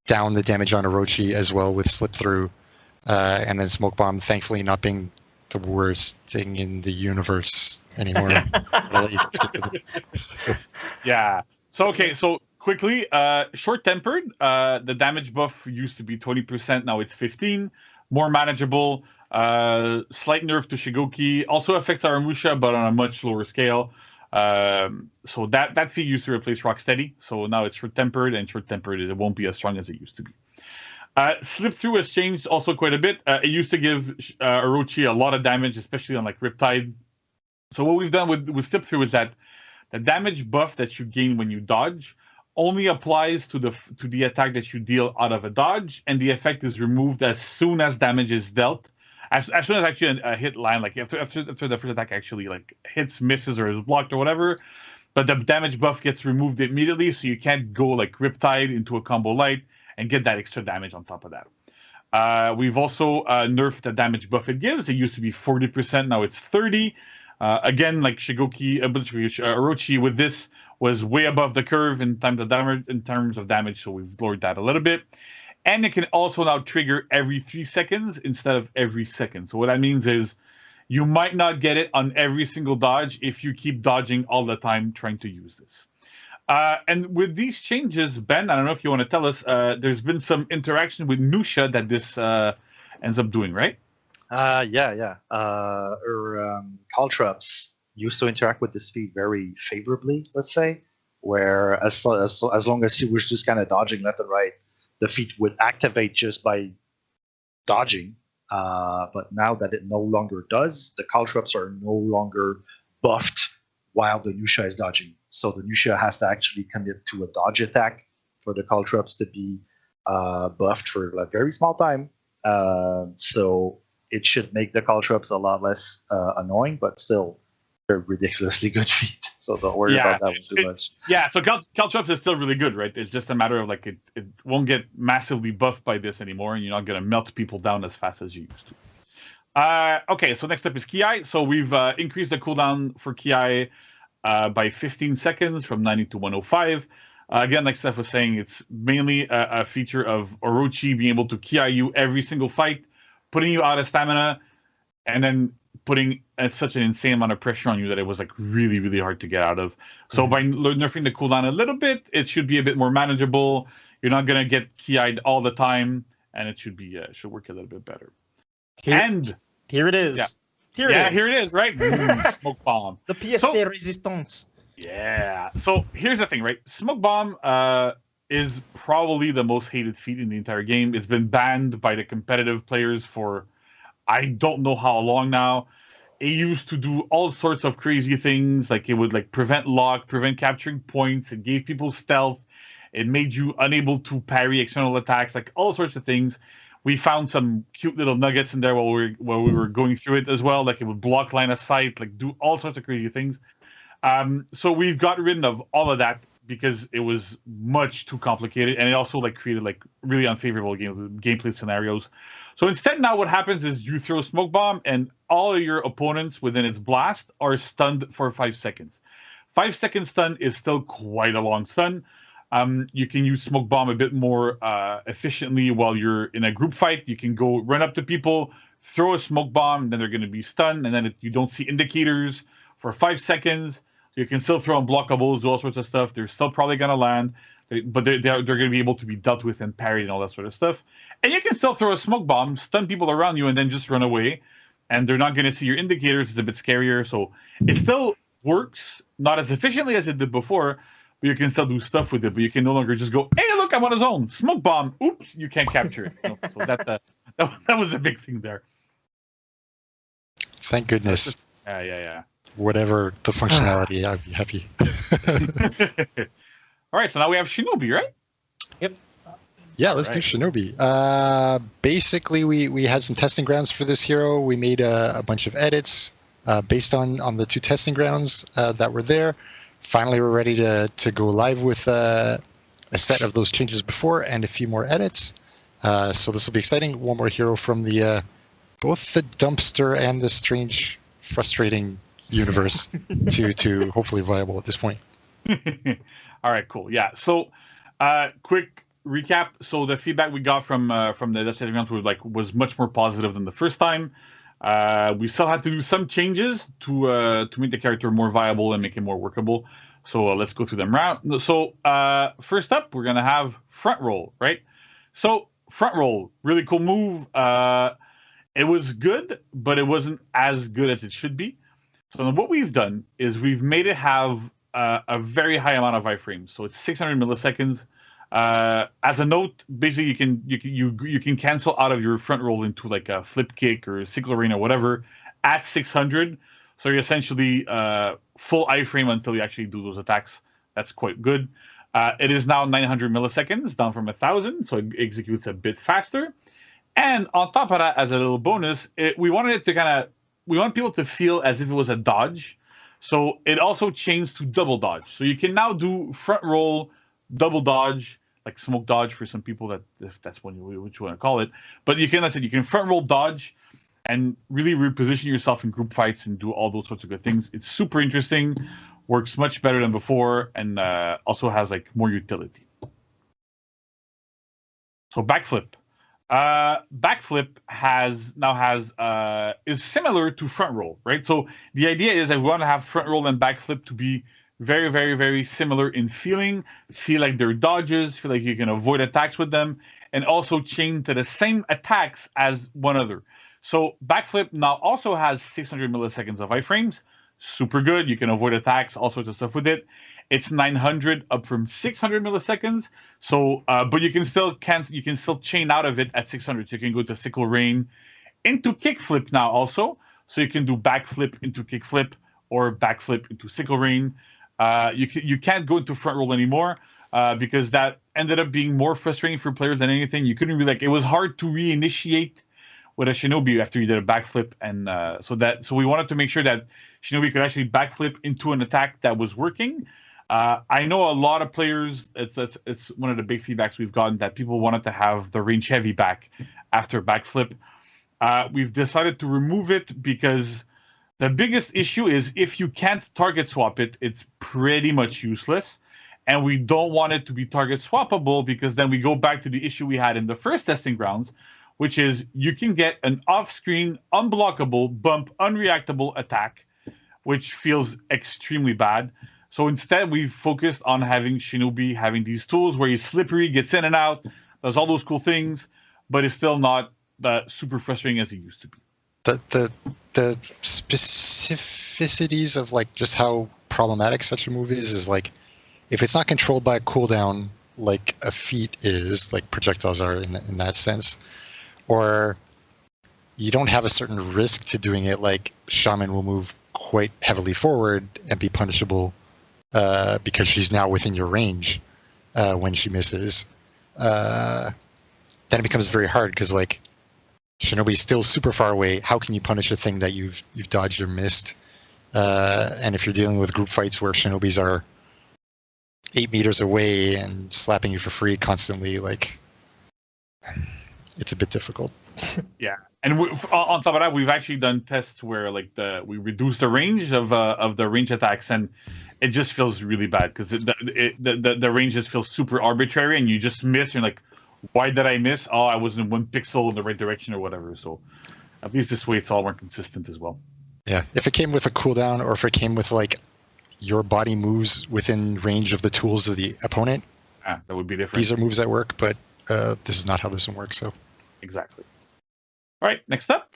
down the damage on Orochi as well with slip through, and then smoke bomb. Thankfully, not being the worst thing in the universe anymore. Yeah. So quickly, short-tempered, the damage buff used to be 20%, now it's 15. More manageable. Slight nerf to Shigoki. Also affects Aramusha, but on a much lower scale. So that feat used to replace Rocksteady. So now it's short-tempered, and short-tempered, it won't be as strong as it used to be. Slip through has changed also quite a bit. It used to give Orochi a lot of damage, especially on like Riptide. So what we've done with slip through is that the damage buff that you gain when you dodge only applies to the attack that you deal out of a dodge, and the effect is removed as soon as damage is dealt. As soon as actually a hit line, like after the first attack actually like hits, misses, or is blocked or whatever, but the damage buff gets removed immediately, so you can't go like Riptide into a combo light and get that extra damage on top of that. We've also nerfed the damage buff it gives. It used to be 40%, now it's 30. Again, like Shigoki, Orochi with this was way above the curve in terms of damage, so we've lowered that a little bit. And it can also now trigger every 3 seconds instead of every second. So what that means is you might not get it on every single dodge if you keep dodging all the time trying to use this. And with these changes, Ben, I don't know if you want to tell us, there's been some interaction with Nusha that this ends up doing, right? Yeah. Her Caltrops used to interact with this feat very favorably, let's say, where as long as she was just kind of dodging left and right, the feat would activate just by dodging. But now that it no longer does, the Caltrops are no longer buffed while the Nusha is dodging. So the Nusha has to actually commit to a dodge attack for the Caltrops to be buffed for a very small time. So it should make the Caltrops a lot less annoying, but still they're ridiculously good feat. So don't worry about that one too much. Yeah, so Caltrops is still really good, right? It's just a matter of like it won't get massively buffed by this anymore, and you're not going to melt people down as fast as you used to. Okay, so next up is Ki. So we've increased the cooldown for Ki by 15 seconds from 90 to 105. Again, like Steph was saying, it's mainly a feature of Orochi being able to Ki you every single fight, putting you out of stamina, and then putting such an insane amount of pressure on you that it was like really, really hard to get out of. So by nerfing the cooldown a little bit, it should be a bit more manageable. You're not gonna get key-eyed all the time, and it should be should work a little bit better. Here it is. Yeah. Here it is, right? Smoke bomb. The pièce de résistance. Yeah. So here's the thing, right? Smoke bomb is probably the most hated feat in the entire game. It's been banned by the competitive players for I don't know how long now. It used to do all sorts of crazy things, like it would like prevent lock, prevent capturing points. It gave people stealth. It made you unable to parry external attacks, like all sorts of things. We found some cute little nuggets in there while we were going through it as well. Like it would block line of sight, like do all sorts of crazy things. So we've gotten rid of all of that because it was much too complicated, and it also like created like really unfavorable gameplay scenarios. So instead, now what happens is you throw smoke bomb, and all of your opponents within its blast are stunned for 5 seconds. 5 second stun is still quite a long stun. You can use smoke bomb a bit more efficiently while you're in a group fight. You can go run up to people, throw a smoke bomb, then they're going to be stunned, and then you don't see indicators for 5 seconds. You can still throw unblockables, do all sorts of stuff. They're still probably going to land, but they're going to be able to be dealt with and parried and all that sort of stuff. And you can still throw a smoke bomb, stun people around you, and then just run away. And they're not going to see your indicators. It's a bit scarier. So it still works, not as efficiently as it did before, but you can still do stuff with it. But you can no longer just go, hey, look, I'm on a zone. Smoke bomb. Oops, you can't capture it. So that was a big thing there. Thank goodness. Yeah. Whatever the functionality, I'd be happy. All right, so now we have Shinobi, right? Yep. Yeah, let's do Shinobi. Basically, we had some testing grounds for this hero. We made a bunch of edits based on the 2 testing grounds that were there. Finally, we're ready to go live with a set of those changes before and a few more edits. So this will be exciting. One more hero from the both the dumpster and the strange, frustrating universe to hopefully viable at this point. All right, cool. Yeah. So, quick recap. So the feedback we got from the testing grounds was much more positive than the first time. We still had to do some changes to make the character more viable and make it more workable. So let's go through them round. So first up, we're gonna have front roll, right? So front roll, really cool move. It was good, but it wasn't as good as it should be. So what we've done is we've made it have a very high amount of iframes. So it's 600 milliseconds. As a note, basically you can cancel out of your front roll into like a flip kick or sickle rain or whatever at 600. So you're essentially full iframe until you actually do those attacks. That's quite good. It is now 900 milliseconds, down from 1,000, so it executes a bit faster. And on top of that, as a little bonus, we want people to feel as if it was a dodge. So it also changed to double dodge. So you can now do front roll, double dodge, like smoke dodge for some people, if that's what you want to call it. But you can front roll dodge and really reposition yourself in group fights and do all those sorts of good things. It's super interesting, works much better than before, and also has like more utility. So backflip. Backflip is similar to front roll, right? So the idea is that we want to have front roll and backflip to be very, very, very similar in feeling. Feel like they're dodges, feel like you can avoid attacks with them, and also chain to the same attacks as one other. So backflip now also has 600 milliseconds of iframes. Super good. You can avoid attacks, all sorts of stuff with it. It's 900 up from 600 milliseconds. So, but you can still chain out of it at 600. So you can go to sickle rain into kickflip now also. So you can do backflip into kickflip or backflip into sickle rain. You can't go into front roll anymore because that ended up being more frustrating for players than anything. You couldn't it was hard to reinitiate with a Shinobi after you did a backflip, and so we wanted to make sure that Shinobi could actually backflip into an attack that was working. I know a lot of players, it's one of the big feedbacks we've gotten, that people wanted to have the range heavy back after backflip. We've decided to remove it because the biggest issue is if you can't target swap it, it's pretty much useless. And we don't want it to be target swappable because then we go back to the issue we had in the first testing grounds which is you can get an off-screen, unblockable, bump, unreactable attack, which feels extremely bad. So instead, we've focused on having Shinobi having these tools where he's slippery, gets in and out, does all those cool things, but is still not super frustrating as he used to be. The specificities of like just how problematic such a move is like if it's not controlled by a cooldown like a feat is, like projectiles are in that sense, or you don't have a certain risk to doing it, like Shaman will move quite heavily forward and be punishable because she's now within your range when she misses. Then it becomes very hard because like Shinobi's still super far away. How can you punish a thing that you've dodged or missed? And if you're dealing with group fights where Shinobis are 8 meters away and slapping you for free constantly, like it's a bit difficult. Yeah, and on top of that, we've actually done tests where like we reduce the range of the range attacks, and it just feels really bad because the range just feels super arbitrary, and you just miss. You're like, why did I miss? Oh, I was in 1 pixel in the right direction or whatever. So at least this way, it's all more consistent as well. Yeah, if it came with a cooldown, or if it came with like your body moves within range of the tools of the opponent, that would be different. These are moves that work, but this is not how this one works. So exactly. All right, next up,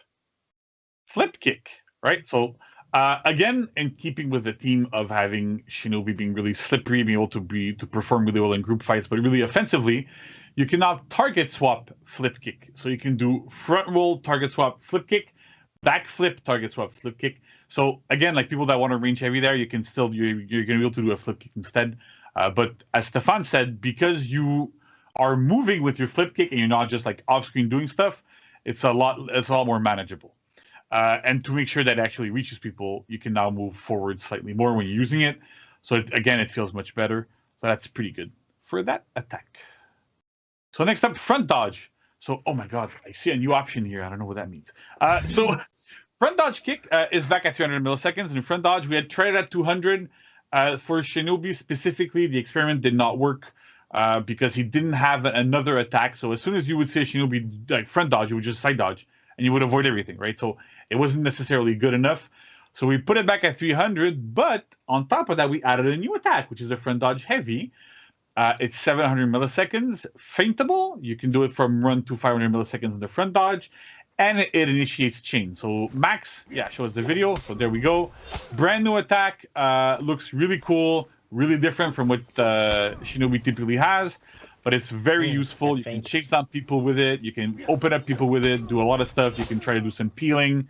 flip kick. Right, so again, in keeping with the theme of having Shinobi being really slippery, being able to perform really well in group fights, but really offensively, you can now target swap flip kick. So you can do front roll target swap flip kick, back flip target swap flip kick. So again, like people that want to range heavy there, you can still you're going to be able to do a flip kick instead. But as Stefan said, because you are moving with your flip kick and you're not just like off screen doing stuff, it's a lot more manageable. And to make sure that it actually reaches people, you can now move forward slightly more when you're using it. So it feels much better. So that's pretty good for that attack. So next up, front dodge. So, oh my God, I see a new option here. I don't know what that means. So front dodge kick is back at 300 milliseconds. And in front dodge, we had tried it at 200. For Shinobi specifically, the experiment did not work because he didn't have another attack. So as soon as you would say Shinobi like front dodge, you would just side dodge and you would avoid everything, right? So it wasn't necessarily good enough. So we put it back at 300, but on top of that, we added a new attack, which is a front dodge heavy. It's 700 milliseconds, feintable. You can do it from run to 500 milliseconds in the front dodge, and it initiates chain. So Max, show us the video. So there we go. Brand new attack. Looks really cool, really different from what Shinobi typically has, but it's very useful. You can chase down people with it. You can open up people with it, do a lot of stuff. You can try to do some peeling.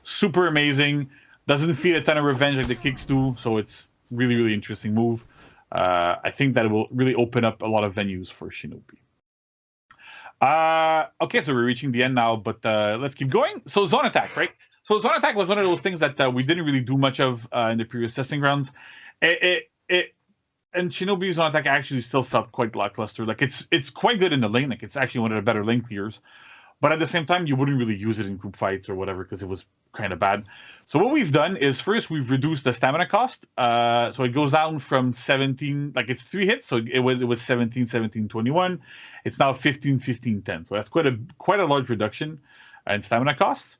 Super amazing. Doesn't feel a ton of revenge like the kicks do, so it's really, really interesting move. I think that it will really open up a lot of venues for Shinobi. Okay, so we're reaching the end now, but let's keep going. So zone attack, right? So zone attack was one of those things that we didn't really do much of in the previous testing rounds. And Shinobi's zone attack actually still felt quite lackluster. Like it's quite good in the lane. Like it's actually one of the better lane clears. But at the same time, you wouldn't really use it in group fights or whatever because it was kind of bad. So what we've done is first we've reduced the stamina cost. So it goes down from 17, like it's 3 hits. So it was 17, 17, 21. It's now 15, 15, 10. So that's quite a large reduction in stamina costs.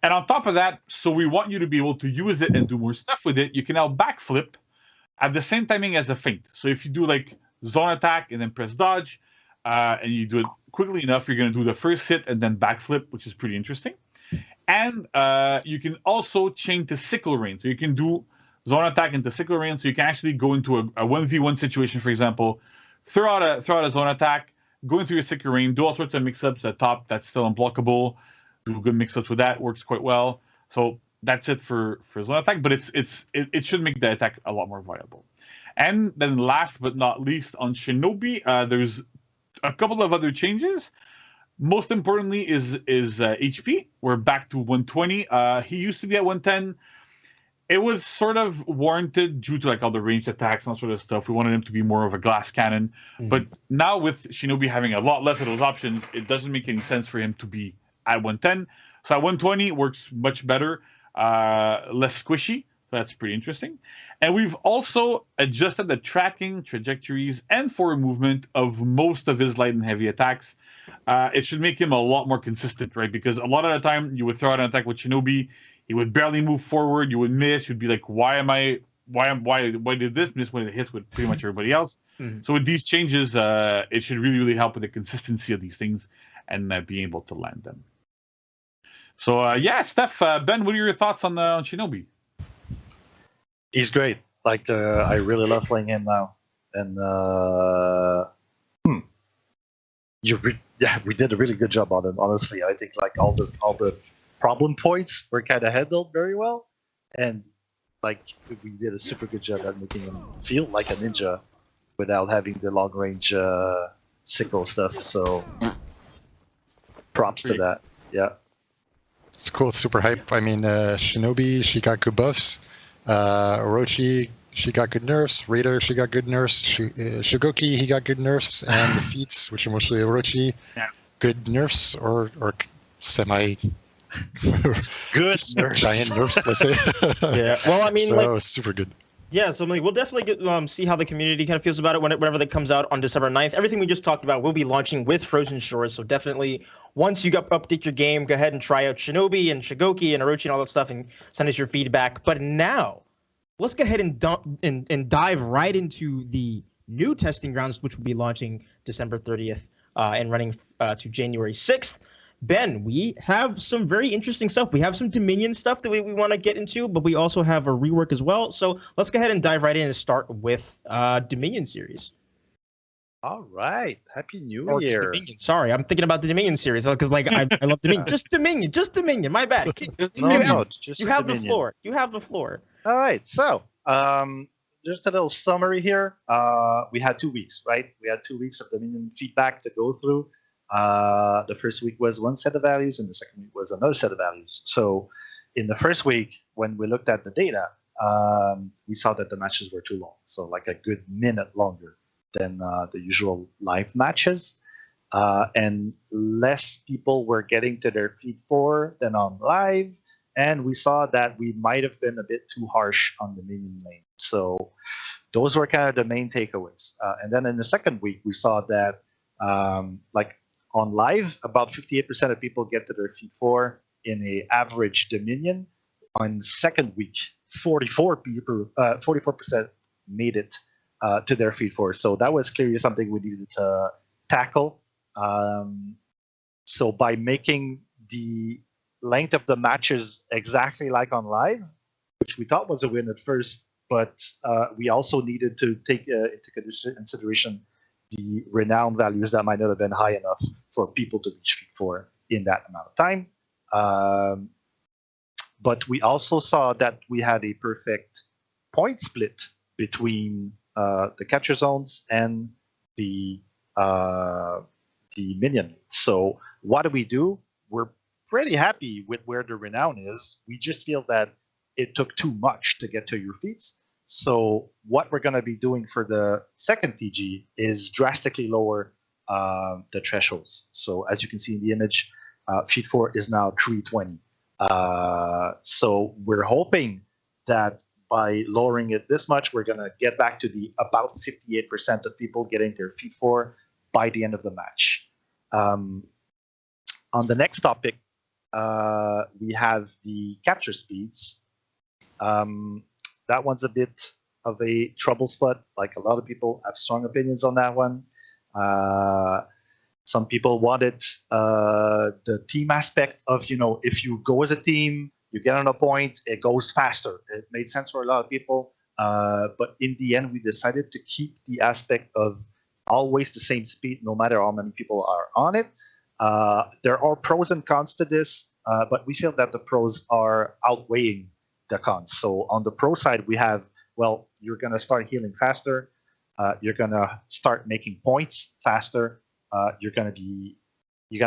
And on top of that, so we want you to be able to use it and do more stuff with it. You can now backflip at the same timing as a feint. So if you do like zone attack and then press dodge, and you do it quickly enough, you're going to do the first hit and then backflip, which is pretty interesting. And you can also chain to sickle rain. So you can do zone attack into sickle rain. So you can actually go into a 1v1 situation, for example, throw out a zone attack, go into your sickle rain, do all sorts of mix-ups at top that's still unblockable, do good mix-ups with that, works quite well. So that's it for zone attack, but it should make the attack a lot more viable. And then last but not least, on Shinobi, there's a couple of other changes. Most importantly is HP. We're back to 120. He used to be at 110. It was sort of warranted due to like all the ranged attacks and all sort of stuff. We wanted him to be more of a glass cannon. But now with Shinobi having a lot less of those options, it doesn't make any sense for him to be at 110. So at 120 works much better, less squishy. That's pretty interesting. And we've also adjusted the tracking, trajectories, and forward movement of most of his light and heavy attacks. it should make him a lot more consistent, right? Because a lot of the time you would throw out an attack with Shinobi, he would barely move forward, you would miss, you'd be like, why did this miss when it hits with pretty much everybody else? Mhm. So with these changes, it should really help with the consistency of these things and being able to land them. So yeah, Steph, Ben, what are your thoughts on Shinobi? He's great. Like I really love playing him now, and we did a really good job on him. Honestly, I think like all the problem points were kind of handled very well, and like we did a super good job at making him feel like a ninja without having the long range sickle stuff. So props to that. Yeah. It's cool. It's super hype. I mean, Shinobi, she got good buffs. Orochi, she got good nerfs. Raider, she got good nerfs. Shigoki, he got good nerfs. And the feats, which are mostly Orochi, good nerfs or semi good nerfs. Giant nerfs, let's say. Yeah. Well, I mean, so super good. Yeah, so we'll definitely get, see how the community kind of feels about it whenever that comes out on December 9th. Everything we just talked about will be launching with Frozen Shores, so definitely once you update your game, go ahead and try out Shinobi and Shigoki and Orochi and all that stuff and send us your feedback. But now, let's go ahead and dive right into the new testing grounds, which will be launching December 30th and running to January 6th. Ben, we have some very interesting stuff. We have some Dominion stuff that we want to get into, but we also have a rework as well. So let's go ahead and dive right in and start with Dominion series. All right. Happy New Or Year. Dominion. Sorry, I'm thinking about the Dominion series because like I love Dominion. Just Dominion. My bad. Just you have Dominion. the floor. You have the floor. All right. So just a little summary here. We had 2 weeks, right? We had 2 weeks of Dominion feedback to go through. The first week was one set of values and the second week was another set of values. So in the first week, when we looked at the data, we saw that the matches were too long. So like a good minute longer than the usual live matches. And less people were getting to their feed 4 than on live. And we saw that we might have been a bit too harsh on the minion lane. So those were kind of the main takeaways. And then in the second week, we saw that like on live, about 58% of people get to their feed 4 in a average Dominion. On second week, 44% made it to their feed 4. So that was clearly something we needed to tackle. So by making the length of the matches exactly like on live, which we thought was a win at first, but we also needed to take into consideration the renown values that might not have been high enough for people to reach feed 4 in that amount of time. But we also saw that we had a perfect point split between the capture zones and the minion. So what do? We're pretty happy with where the renown is. We just feel that it took too much to get to your feeds. So what we're going to be doing for the second TG is drastically lower the thresholds. So as you can see in the image, feed 4 is now 320. So we're hoping that by lowering it this much, we're going to get back to the about 58% of people getting their feed 4 by the end of the match. On the next topic, we have the capture speeds. That one's a bit of a trouble spot. Like a lot of people have strong opinions on that one. Some people wanted the team aspect of, if you go as a team, you get on a point, it goes faster. It made sense for a lot of people. But in the end, we decided to keep the aspect of always the same speed, no matter how many people are on it. There are pros and cons to this, but we feel that the pros are outweighing the cons. So on the pro side, we have, well, you're going to start healing faster. You're going to start making points faster. You're going to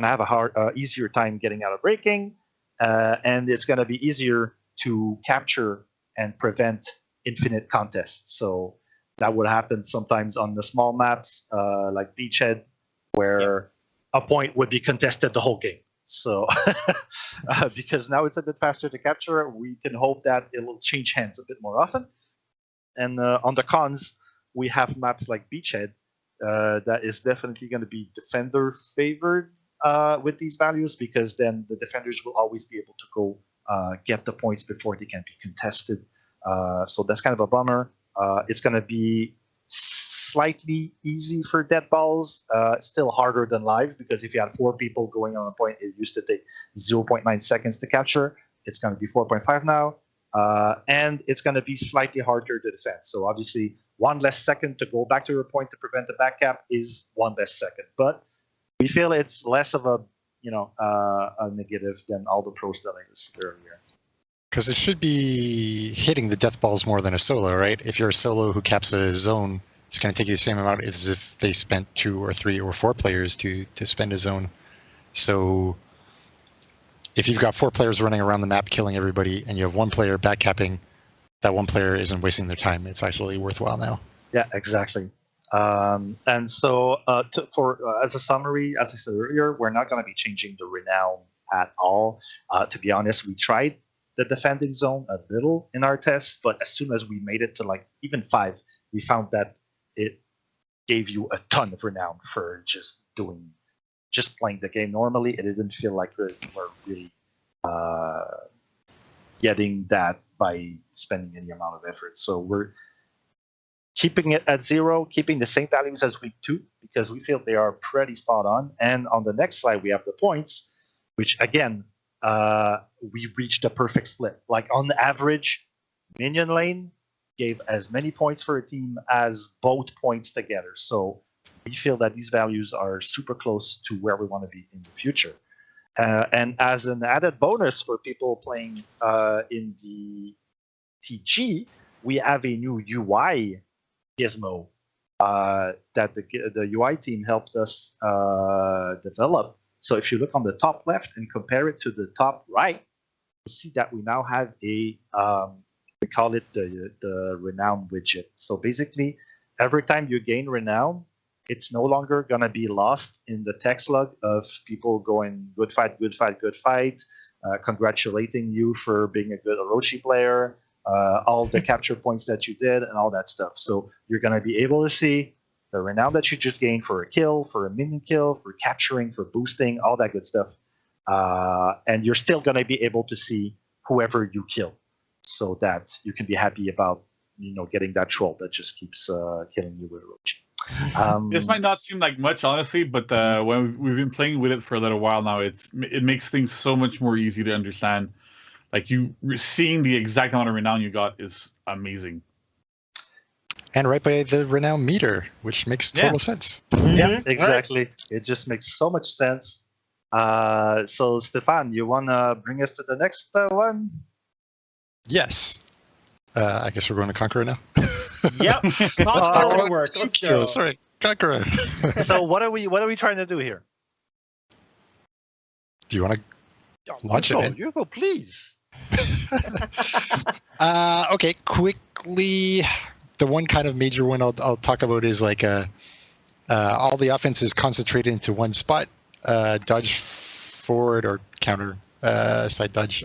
have a easier time getting out of breaking. And it's going to be easier to capture and prevent infinite contests. So that would happen sometimes on the small maps like Beachhead, where a point would be contested the whole game. So because now it's a bit faster to capture, we can hope that it will change hands a bit more often. And on the cons, we have maps like Beachhead, that is definitely going to be defender favored with these values, because then the defenders will always be able to go get the points before they can be contested. So that's kind of a bummer. It's going to be slightly easy for dead balls, still harder than lives, because if you had 4 people going on a point, it used to take 0.9 seconds to capture. It's going to be 4.5 now, and it's going to be slightly harder to defend. So obviously, 1 less second to go back to your point to prevent the back cap is 1 less second. But we feel it's less of a a negative than all the pros that I listed earlier. Because it should be hitting the death balls more than a solo, right? If you're a solo who caps a zone, it's going to take you the same amount as if they spent 2 or 3 or 4 players to spend a zone. So if you've got 4 players running around the map killing everybody, and you have 1 player backcapping, that 1 player isn't wasting their time. It's actually worthwhile now. Yeah, exactly. And so as a summary, as I said earlier, we're not going to be changing the renown at all. To be honest, we tried the defending zone a little in our tests, but as soon as we made it to like even 5, we found that it gave you a ton of renown for just playing the game normally. It didn't feel like we were really getting that by spending any amount of effort. So we're keeping it at 0, keeping the same values as week 2, because we feel they are pretty spot on. And on the next slide, we have the points, which again, we reached a perfect split. Like on average, minion lane gave as many points for a team as both points together. So we feel that these values are super close to where we want to be in the future. And as an added bonus for people playing in the TG, we have a new UI gizmo that the UI team helped us develop. So if you look on the top left and compare it to the top right, you see that we now have a we call it the renown widget. So basically, every time you gain renown, it's no longer going to be lost in the text log of people going good fight, good fight, good fight, congratulating you for being a good Orochi player, all the capture points that you did, and all that stuff. So you're going to be able to see the renown that you just gained for a kill, for a minion kill, for capturing, for boosting, all that good stuff. And you're still going to be able to see whoever you kill, so that you can be happy about getting that troll that just keeps killing you with Orochi. This might not seem like much, honestly, but when we've been playing with it for a little while now, it makes things so much more easy to understand. Like seeing the exact amount of renown you got is amazing. And right by the renown meter, which makes total sense. Yeah, exactly. Right. It just makes so much sense. So Stefan, you want to bring us to the next one? Yes. I guess we're going to Conqueror now. Yep. Conqueror work. Let's go. Sorry, Conqueror. So what are we trying to do here? Do you want to launch it? You go, please. Okay, quickly. The one kind of major one I'll talk about is like all the offense is concentrated into one spot. Dodge forward or counter side dodge,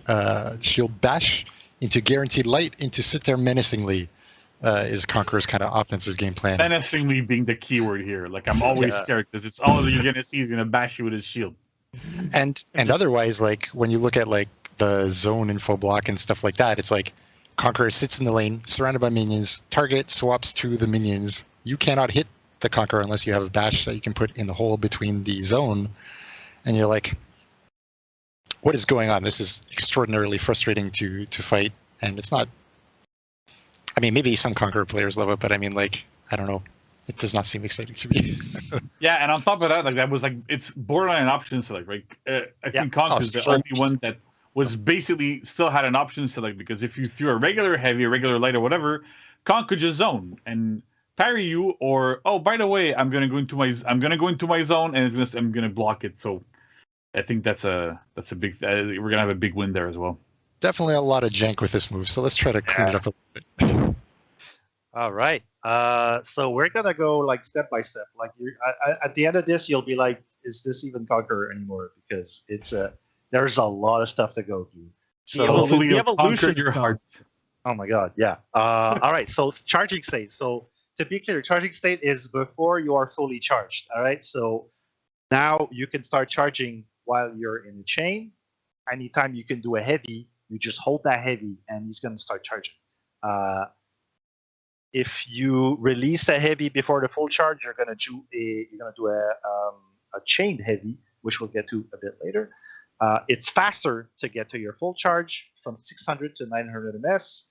shield bash into guaranteed light into sit there menacingly is Conqueror's kind of offensive game plan. Menacingly being the keyword here. Like I'm always scared because it's all you're gonna see is gonna bash you with his shield. And otherwise, like when you look at like the zone info block and stuff like that, it's like Conqueror sits in the lane, surrounded by minions, target swaps to the minions. You cannot hit the Conqueror unless you have a bash that you can put in the hole between the zone. And you're like, what is going on? This is extraordinarily frustrating to fight. And it's not, I mean, maybe some Conqueror players love it, but I mean, like, I don't know. It does not seem exciting to me. Yeah, and on top of that, like that was like, it's borderline an option select, right? I think Conqueror is the only one that was basically still had an option select, because if you threw a regular heavy, a regular light, or whatever, Conk could just zone and parry you, or by the way, I'm gonna go into my zone and I'm gonna block it. So I think that's a big. We're gonna have a big win there as well. Definitely a lot of jank with this move, so let's try to clean it up a little bit. All right. So we're gonna go like step by step. Like at the end of this, you'll be like, "Is this even Conqueror anymore?" Because there's a lot of stuff to go through. So the evolution your heart. Oh my god, yeah. All right, so charging stage. So to be clear, charging state is before you are fully charged. All right, so now you can start charging while you're in a chain. Anytime you can do a heavy, you just hold that heavy, and he's going to start charging. If you release a heavy before the full charge, you're going to do a chained heavy, which we'll get to a bit later. It's faster to get to your full charge from 600 to 900 ms.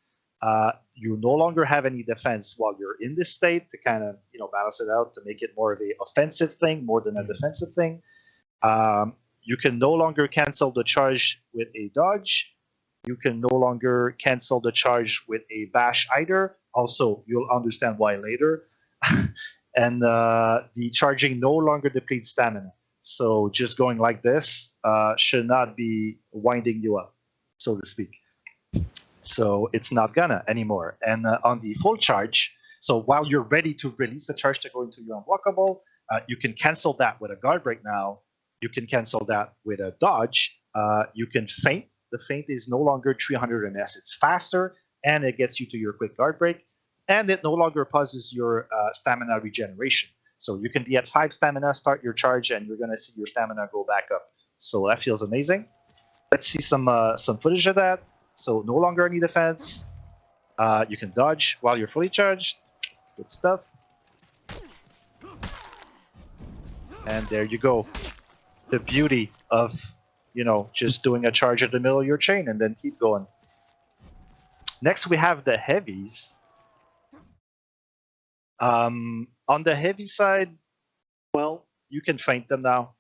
You no longer have any defense while you're in this state to kind of balance it out to make it more of a offensive thing more than a defensive thing. You can no longer cancel the charge with a dodge. You can no longer cancel the charge with a bash either. Also, you'll understand why later. And the charging no longer depletes stamina. So just going like this should not be winding you up, so to speak. So it's not gonna anymore. And on the full charge, so while you're ready to release the charge to go into your unblockable, you can cancel that with a guard break now. You can cancel that with a dodge. You can feint. The feint is no longer 300 ms. It's faster, and it gets you to your quick guard break. And it no longer pauses your stamina regeneration. So you can be at 5 stamina, start your charge, and you're going to see your stamina go back up. So that feels amazing. Let's see some footage of that. So no longer any defense. You can dodge while you're fully charged. Good stuff. And there you go. The beauty of, just doing a charge at the middle of your chain and then keep going. Next, we have the heavies. On the heavy side, well, you can feint them now.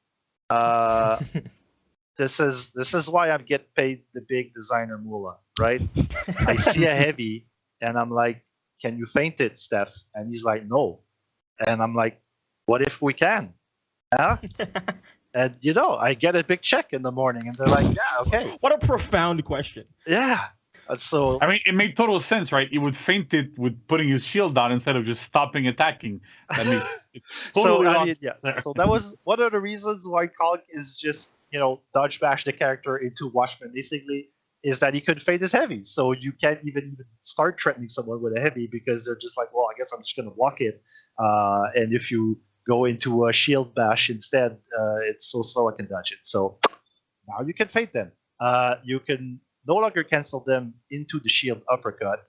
This is why I get paid the big designer moolah, right? I see a heavy, and I'm like, "Can you feint it, Steph?" And he's like, "No." And I'm like, "What if we can?" Huh? And I get a big check in the morning, and they're like, "Yeah, okay." What a profound question. Yeah. So I mean, it made total sense, right? He would feint it with putting his shield down instead of just stopping attacking. I mean, totally so that was one of the reasons why Kalk is just dodge bash the character into Watchmen. Basically, is that he could feint his heavy, so you can't even start threatening someone with a heavy because they're just like, well, I guess I'm just gonna block it. And if you go into a shield bash instead, it's so slow I can dodge it. So now you can feint them. You can no longer cancel them into the shield uppercut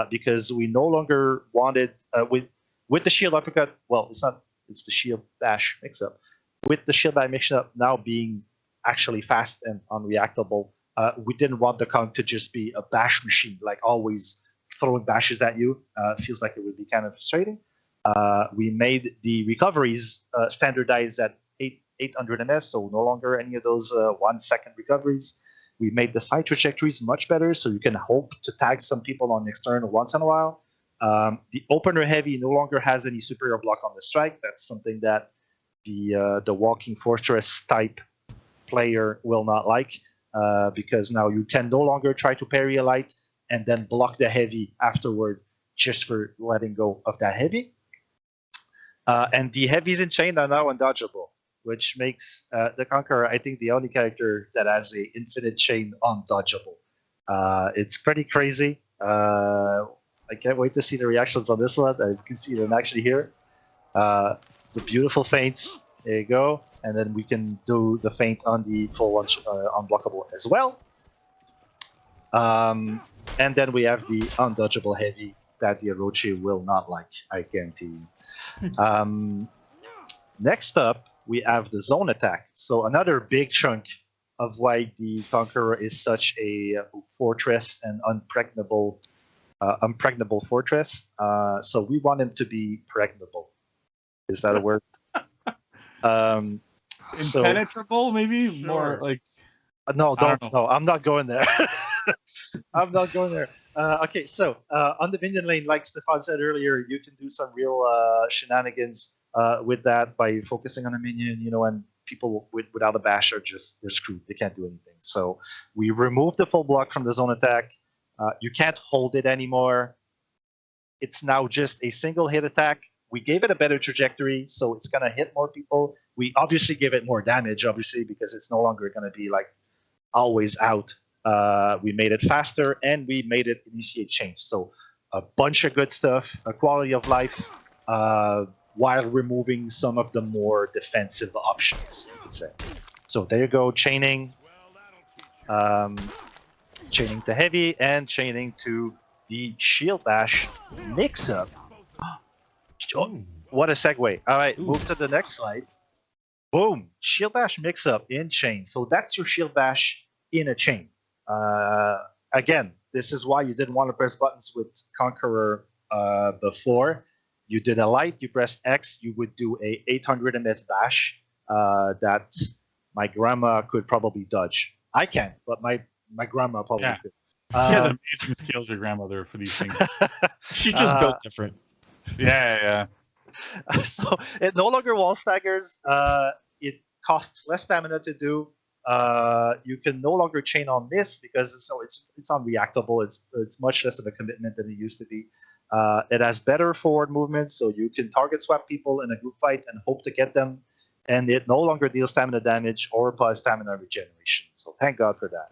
because we no longer wanted with the shield uppercut. Well, it's the shield bash mix-up. With the shield bash mix-up now being actually fast and unreactable, we didn't want the count to just be a bash machine, like always throwing bashes at you. Feels like it would be kind of frustrating. We made the recoveries standardized at 800 ms, so no longer any of those 1 second recoveries. We made the side trajectories much better, so you can hope to tag some people on external once in a while. The opener heavy no longer has any superior block on the strike. That's something that the walking fortress type player will not like, because now you can no longer try to parry a light and then block the heavy afterward just for letting go of that heavy. And the heavies in chain are now undodgeable, which makes the Conqueror, I think, the only character that has a infinite chain undodgeable. It's pretty crazy. I can't wait to see the reactions on this one. You can see them actually here. The beautiful feints. There you go. And then we can do the feint on the full unblockable as well. And then we have the undodgeable heavy that the Orochi will not like, I guarantee you. Next up, we have the zone attack. So another big chunk of why the Conqueror is such a fortress and unpregnable fortress. So we want him to be pregnable. Is that a word? Impenetrable, maybe? Sure. More like... No, no, I'm not going there. I'm not going there. Okay, so on the minion lane, like Stefan said earlier, you can do some real shenanigans with that by focusing on a minion, and people without a bash they're screwed. They can't do anything. So we remove the full block from the zone attack. You can't hold it anymore. It's now just a single hit attack. We gave it a better trajectory, so it's going to hit more people. We obviously give it more damage, obviously, because it's no longer going to be like always out. We made it faster, and we made it initiate change. So a bunch of good stuff, a quality of life, while removing some of the more defensive options, you could say. So there you go, chaining, chaining to heavy, and chaining to the shield bash mix-up. Oh, what a segue. All right, move to the next slide. Boom, shield bash mix-up in chain. So that's your shield bash in a chain. Again, this is why you didn't want to press buttons with Conqueror before. You did a light, you pressed X, you would do a 800 ms bash that my grandma could probably dodge. I can't, but my grandma probably could. She has amazing skills, your grandmother, for these things. She's just built different. Yeah. So it no longer wall staggers. It costs less stamina to do. You can no longer chain on this because it's unreactable. It's much less of a commitment than it used to be. It has better forward movement, so you can target swap people in a group fight and hope to get them. And it no longer deals stamina damage or applies stamina regeneration. So thank God for that.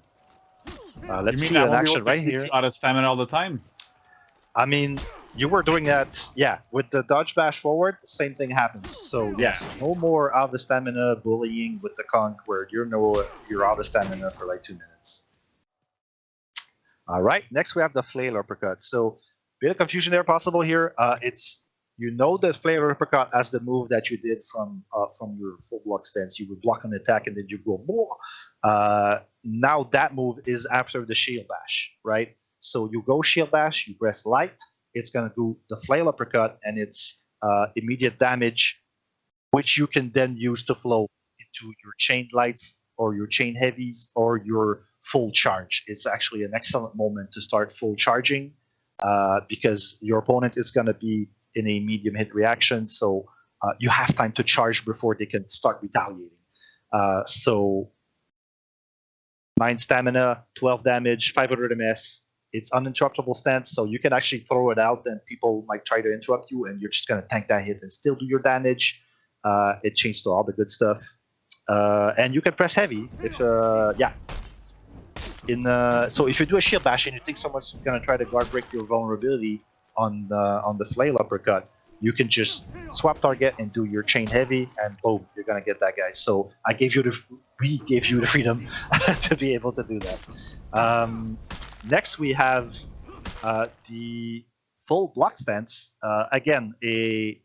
Let's see an action right here. Out of stamina all the time. I mean, you were doing that, yeah, with the dodge bash forward, the same thing happens. So yes, no more out of stamina bullying with the conk where you're out of stamina for like 2 minutes. All right, next we have the Flail Uppercut. So bit of confusion there possible here. It's the Flail Uppercut as the move that you did from your full block stance. You would block an attack and then you go more. Now that move is after the shield bash, right? So you go shield bash, you press light, it's gonna do the Flail Uppercut, and it's immediate damage, which you can then use to flow into your chain lights or your chain heavies or your full charge. It's actually an excellent moment to start full charging because your opponent is gonna be in a medium hit reaction, so you have time to charge before they can start retaliating. So 9 stamina, 12 damage, 500 ms. It's uninterruptible stance, so you can actually throw it out and people might try to interrupt you and you're just going to tank that hit and still do your damage. It changed to all the good stuff. And you can press heavy if, so if you do a shield bash and you think someone's going to try to guard break your vulnerability on the Flail Uppercut, you can just swap target and do your chain heavy and boom, you're going to get that guy. So we gave you the freedom to be able to do that. Next, we have the full block stance. Again, a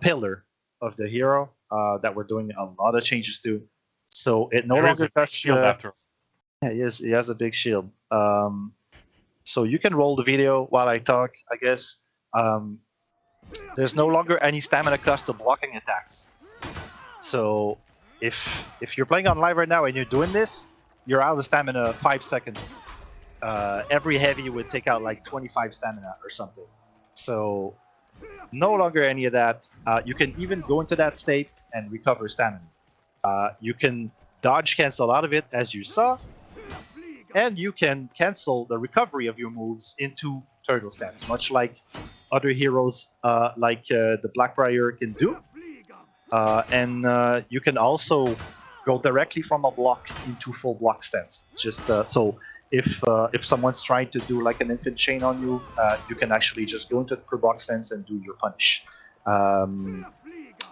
pillar of the hero that we're doing a lot of changes to. So it no longer does shield after. Yeah, he has a big shield. So you can roll the video while I talk, I guess. There's no longer any stamina cost to blocking attacks. So if you're playing on live right now and you're doing this, you're out of stamina 5 seconds. Every heavy would take out like 25 stamina or something. So no longer any of that. You can even go into that state and recover stamina. You can dodge cancel out of it as you saw. And you can cancel the recovery of your moves into turtle stance, much like other heroes like the Blackbriar can do. And you can also go directly from a block into full block stance. Just so if someone's trying to do like an infant chain on you, you can actually just go into per block stance and do your punish.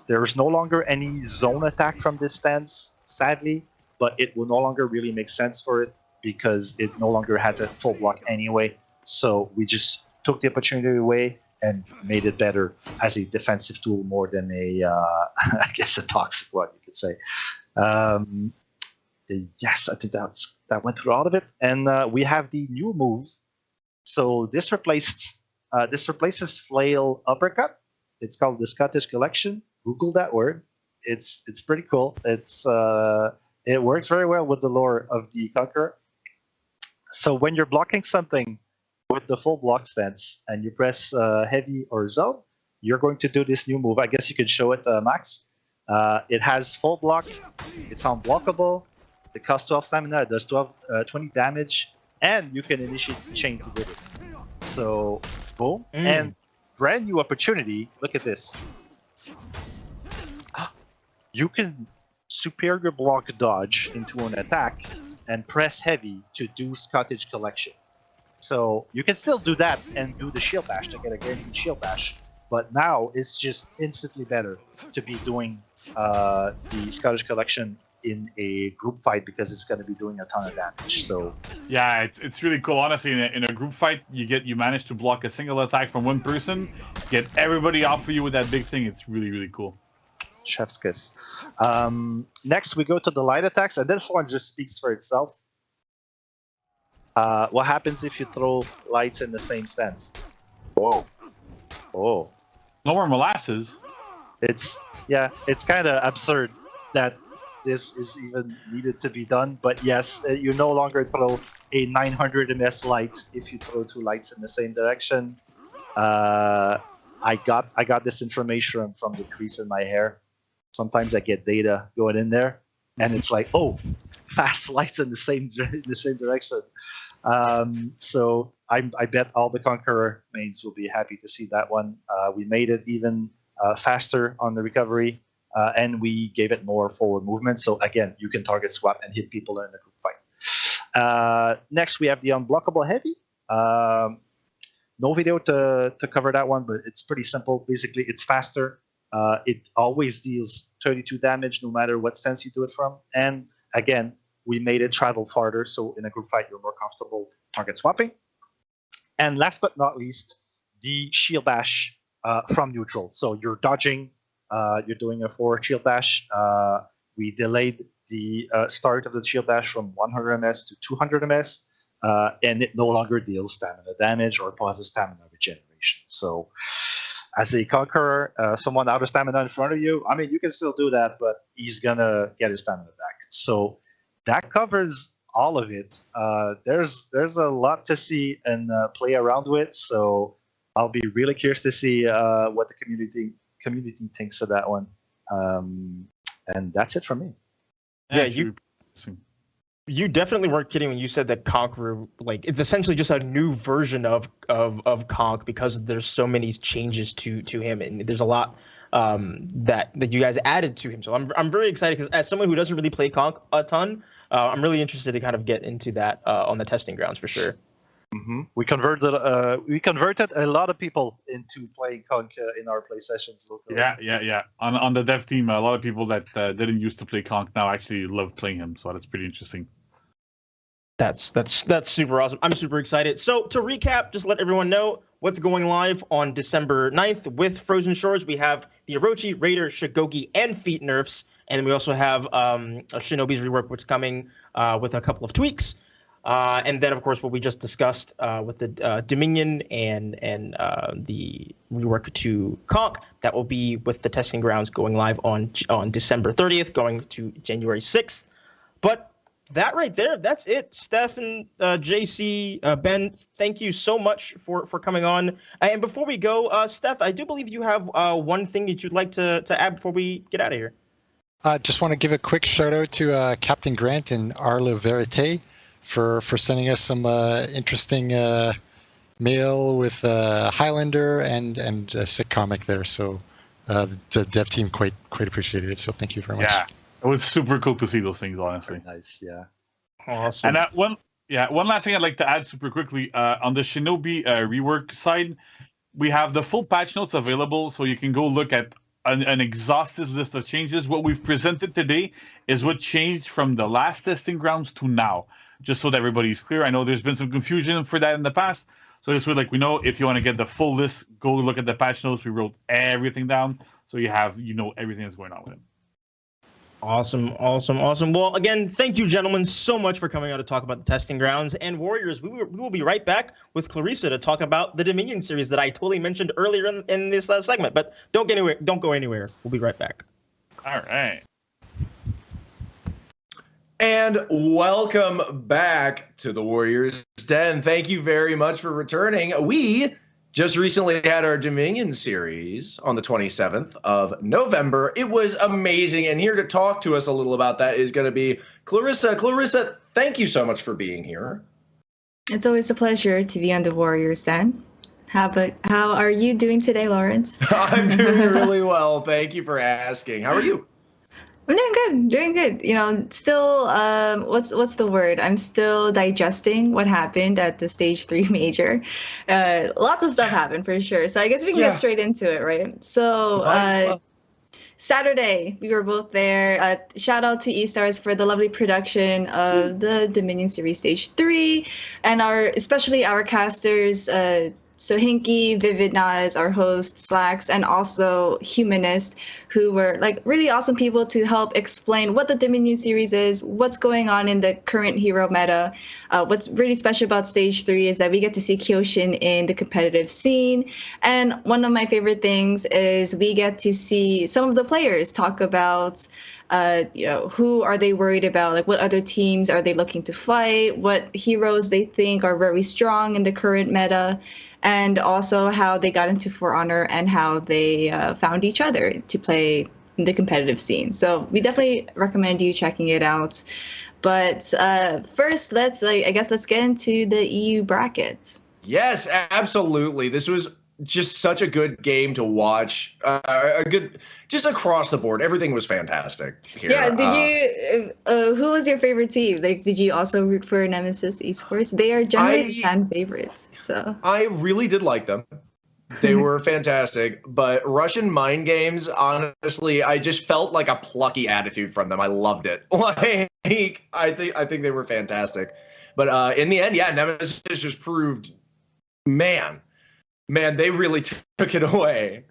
There is no longer any zone attack from this stance, sadly, but it will no longer really make sense for it because it no longer has a full block anyway. So we just took the opportunity away and made it better as a defensive tool more than a, I guess, a toxic one, you could say. Yes, I think that went through all of it. And we have the new move. So this replaces Flail Uppercut. It's called the Scottish Collection. Google that word. It's pretty cool. It works very well with the lore of the Conqueror. So when you're blocking something with the full block stance and you press heavy or zone, you're going to do this new move. I guess you could show it, Max. It has full block. It's unblockable. It costs 12 stamina. It does 20 damage, and you can initiate chains with it. So boom, and brand new opportunity. Look at this. You can superior block dodge into an attack and press heavy to do Scottish Collection. So you can still do that and do the shield bash to get a guaranteed shield bash. But now it's just instantly better to be doing the Scottish Collection in a group fight because it's going to be doing a ton of damage. So yeah, it's really cool. Honestly, in a group fight, you manage to block a single attack from one person, get everybody off of you with that big thing. It's really, really cool. Chef's kiss. Next, we go to the light attacks, and this one just speaks for itself. What happens if you throw lights in the same stance? Whoa. Oh. No more molasses. It's kind of absurd that this is even needed to be done, but yes, you no longer throw a 900 ms light if you throw 2 lights in the same direction. I got this information from the crease in my hair. Sometimes I get data going in there, and it's like, oh, fast lights in the same direction. So I bet all the Conqueror mains will be happy to see that one. We made it even faster on the recovery, and we gave it more forward movement. So again, you can target swap and hit people in the group fight. Next, we have the Unblockable Heavy. No video to cover that one, but it's pretty simple. Basically, it's faster. It always deals 32 damage no matter what stance you do it from. And again, we made it travel farther, so in a group fight, you're more comfortable target swapping. And last but not least, the shield bash from neutral. So you're dodging, you're doing a forward shield bash. We delayed the start of the shield bash from 100 ms to 200 ms, and it no longer deals stamina damage or pauses stamina regeneration. So as a Conqueror, someone out of stamina in front of you, I mean, you can still do that, but he's gonna get his stamina back. So that covers all of it. There's a lot to see and play around with. So I'll be really curious to see what the community thinks of that one. And that's it from me. Yeah, you definitely weren't kidding when you said that Conqueror, like, it's essentially just a new version of Conk because there's so many changes to him, and there's a lot that you guys added to him. So I'm very excited because as someone who doesn't really play Conk a ton, I'm really interested to kind of get into that on the testing grounds for sure. Mm-hmm. We converted a lot of people into playing Conk in our play sessions locally. Yeah. On the dev team, a lot of people that didn't used to play Conk now actually love playing him. So that's pretty interesting. That's super awesome. I'm super excited. So to recap, just let everyone know what's going live on December 9th with Frozen Shores. We have the Orochi, Raider, Shigoki, and Feet nerfs. And we also have a Shinobi's Rework, which is coming with a couple of tweaks. And then, of course, what we just discussed with the Dominion and the rework to Conk, that will be with the testing grounds going live on December 30th, going to January 6th. But that right there, that's it. Steph and JC, Ben, thank you so much for coming on. And before we go, Steph, I do believe you have one thing that you'd like to add before we get out of here. Just want to give a quick shout out to Captain Grant and Arle Verite for sending us some interesting mail with Highlander and a sick comic there. So the dev team quite appreciated it. So thank you very much. Yeah, it was super cool to see those things, honestly. Very nice, yeah. Awesome. And one last thing I'd like to add super quickly on the Shinobi rework side, we have the full patch notes available, so you can go look at an exhaustive list of changes. What we've presented today is what changed from the last testing grounds to now, just so that everybody's clear. I know there's been some confusion for that in the past, so this way, like, we know if you want to get the full list, go look at the patch notes. We wrote everything down, so you know everything that's going on with it. Awesome. Well, again, thank you, gentlemen, so much for coming out to talk about the testing grounds. And Warriors, we will be right back with Clarissa to talk about the Dominion series that I totally mentioned earlier in this segment. But don't go anywhere. We'll be right back. All right. And welcome back to the Warriors Den. Thank you very much for returning. We just recently had our Dominion series on the 27th of November. It was amazing. And here to talk to us a little about that is going to be Clarissa. Clarissa, thank you so much for being here. It's always a pleasure to be on the Warriors Den. How are you doing today, Lawrence? I'm doing really well. Thank you for asking. How are you? I'm doing good, doing good. You know, still, what's the word? I'm still digesting what happened at the stage 3 major. Lots of stuff happened for sure. So I guess we can get straight into it, right? So, Saturday, we were both there. Shout out to eStars for the lovely production of the Dominion Series Stage 3, and especially our casters, so Hinky, Vivid Naz, our host, Slacks, and also Humanist, who were like really awesome people to help explain what the Dominion series is, what's going on in the current hero meta. What's really special about Stage 3 is that we get to see Kyoshin in the competitive scene. And one of my favorite things is we get to see some of the players talk about who are they worried about? Like, what other teams are they looking to fight? What heroes they think are very strong in the current meta, and also how they got into For Honor and how they found each other to play in the competitive scene. So we definitely recommend you checking it out. But first, let's get into the EU bracket. Yes, absolutely. This was just such a good game to watch. Just across the board, everything was fantastic here. Yeah, did you? Who was your favorite team? Like, did you also root for Nemesis Esports? They are generally fan favorites. So I really did like them. They were fantastic, but Russian Mind Games, honestly, I just felt like a plucky attitude from them. I loved it. Like, I think they were fantastic. But in the end, yeah, Nemesis just proved, man, they really took it away.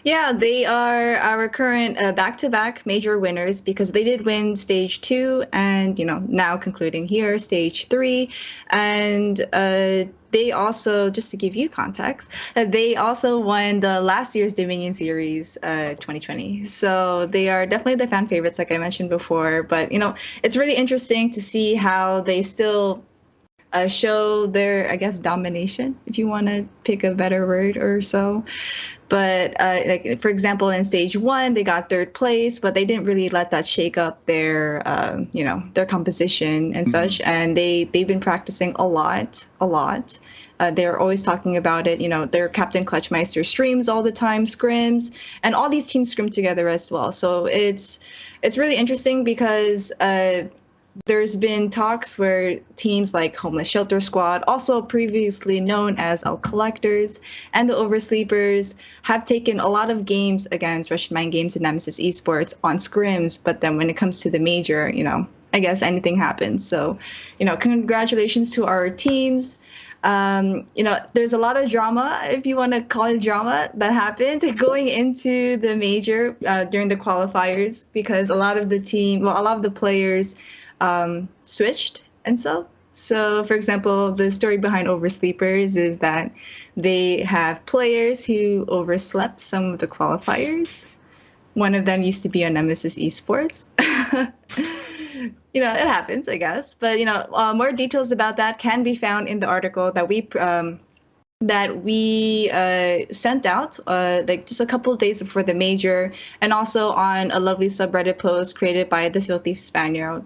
Yeah, they are our current back-to-back major winners because they did win Stage 2 and, now concluding here, Stage 3. And they also, just to give you context, they also won the last year's Dominion Series 2020. So they are definitely the fan favorites, like I mentioned before. But, it's really interesting to see how they still show their, I guess, domination, if you want to pick a better word or so. But like, for example, in Stage 1, they got 3rd place, but they didn't really let that shake up their, their composition and such. And they've been practicing a lot. They're always talking about it. Their Captain Clutchmeister streams all the time, scrims, and all these teams scrim together as well. So it's really interesting because there's been talks where teams like Homeless Shelter Squad, also previously known as El Collectors, and the Oversleepers have taken a lot of games against Russian Mind Games and Nemesis Esports on scrims, but then when it comes to the major, I guess anything happens. So, congratulations to our teams. There's a lot of drama, if you want to call it drama, that happened going into the major during the qualifiers because a lot of the players switched and so for example, the story behind Oversleepers is that they have players who overslept some of the qualifiers. One of them used to be on Nemesis Esports. It happens, I guess, but more details about that can be found in the article that we sent out like just a couple of days before the major, and also on a lovely subreddit post created by the Filthy Spaniard.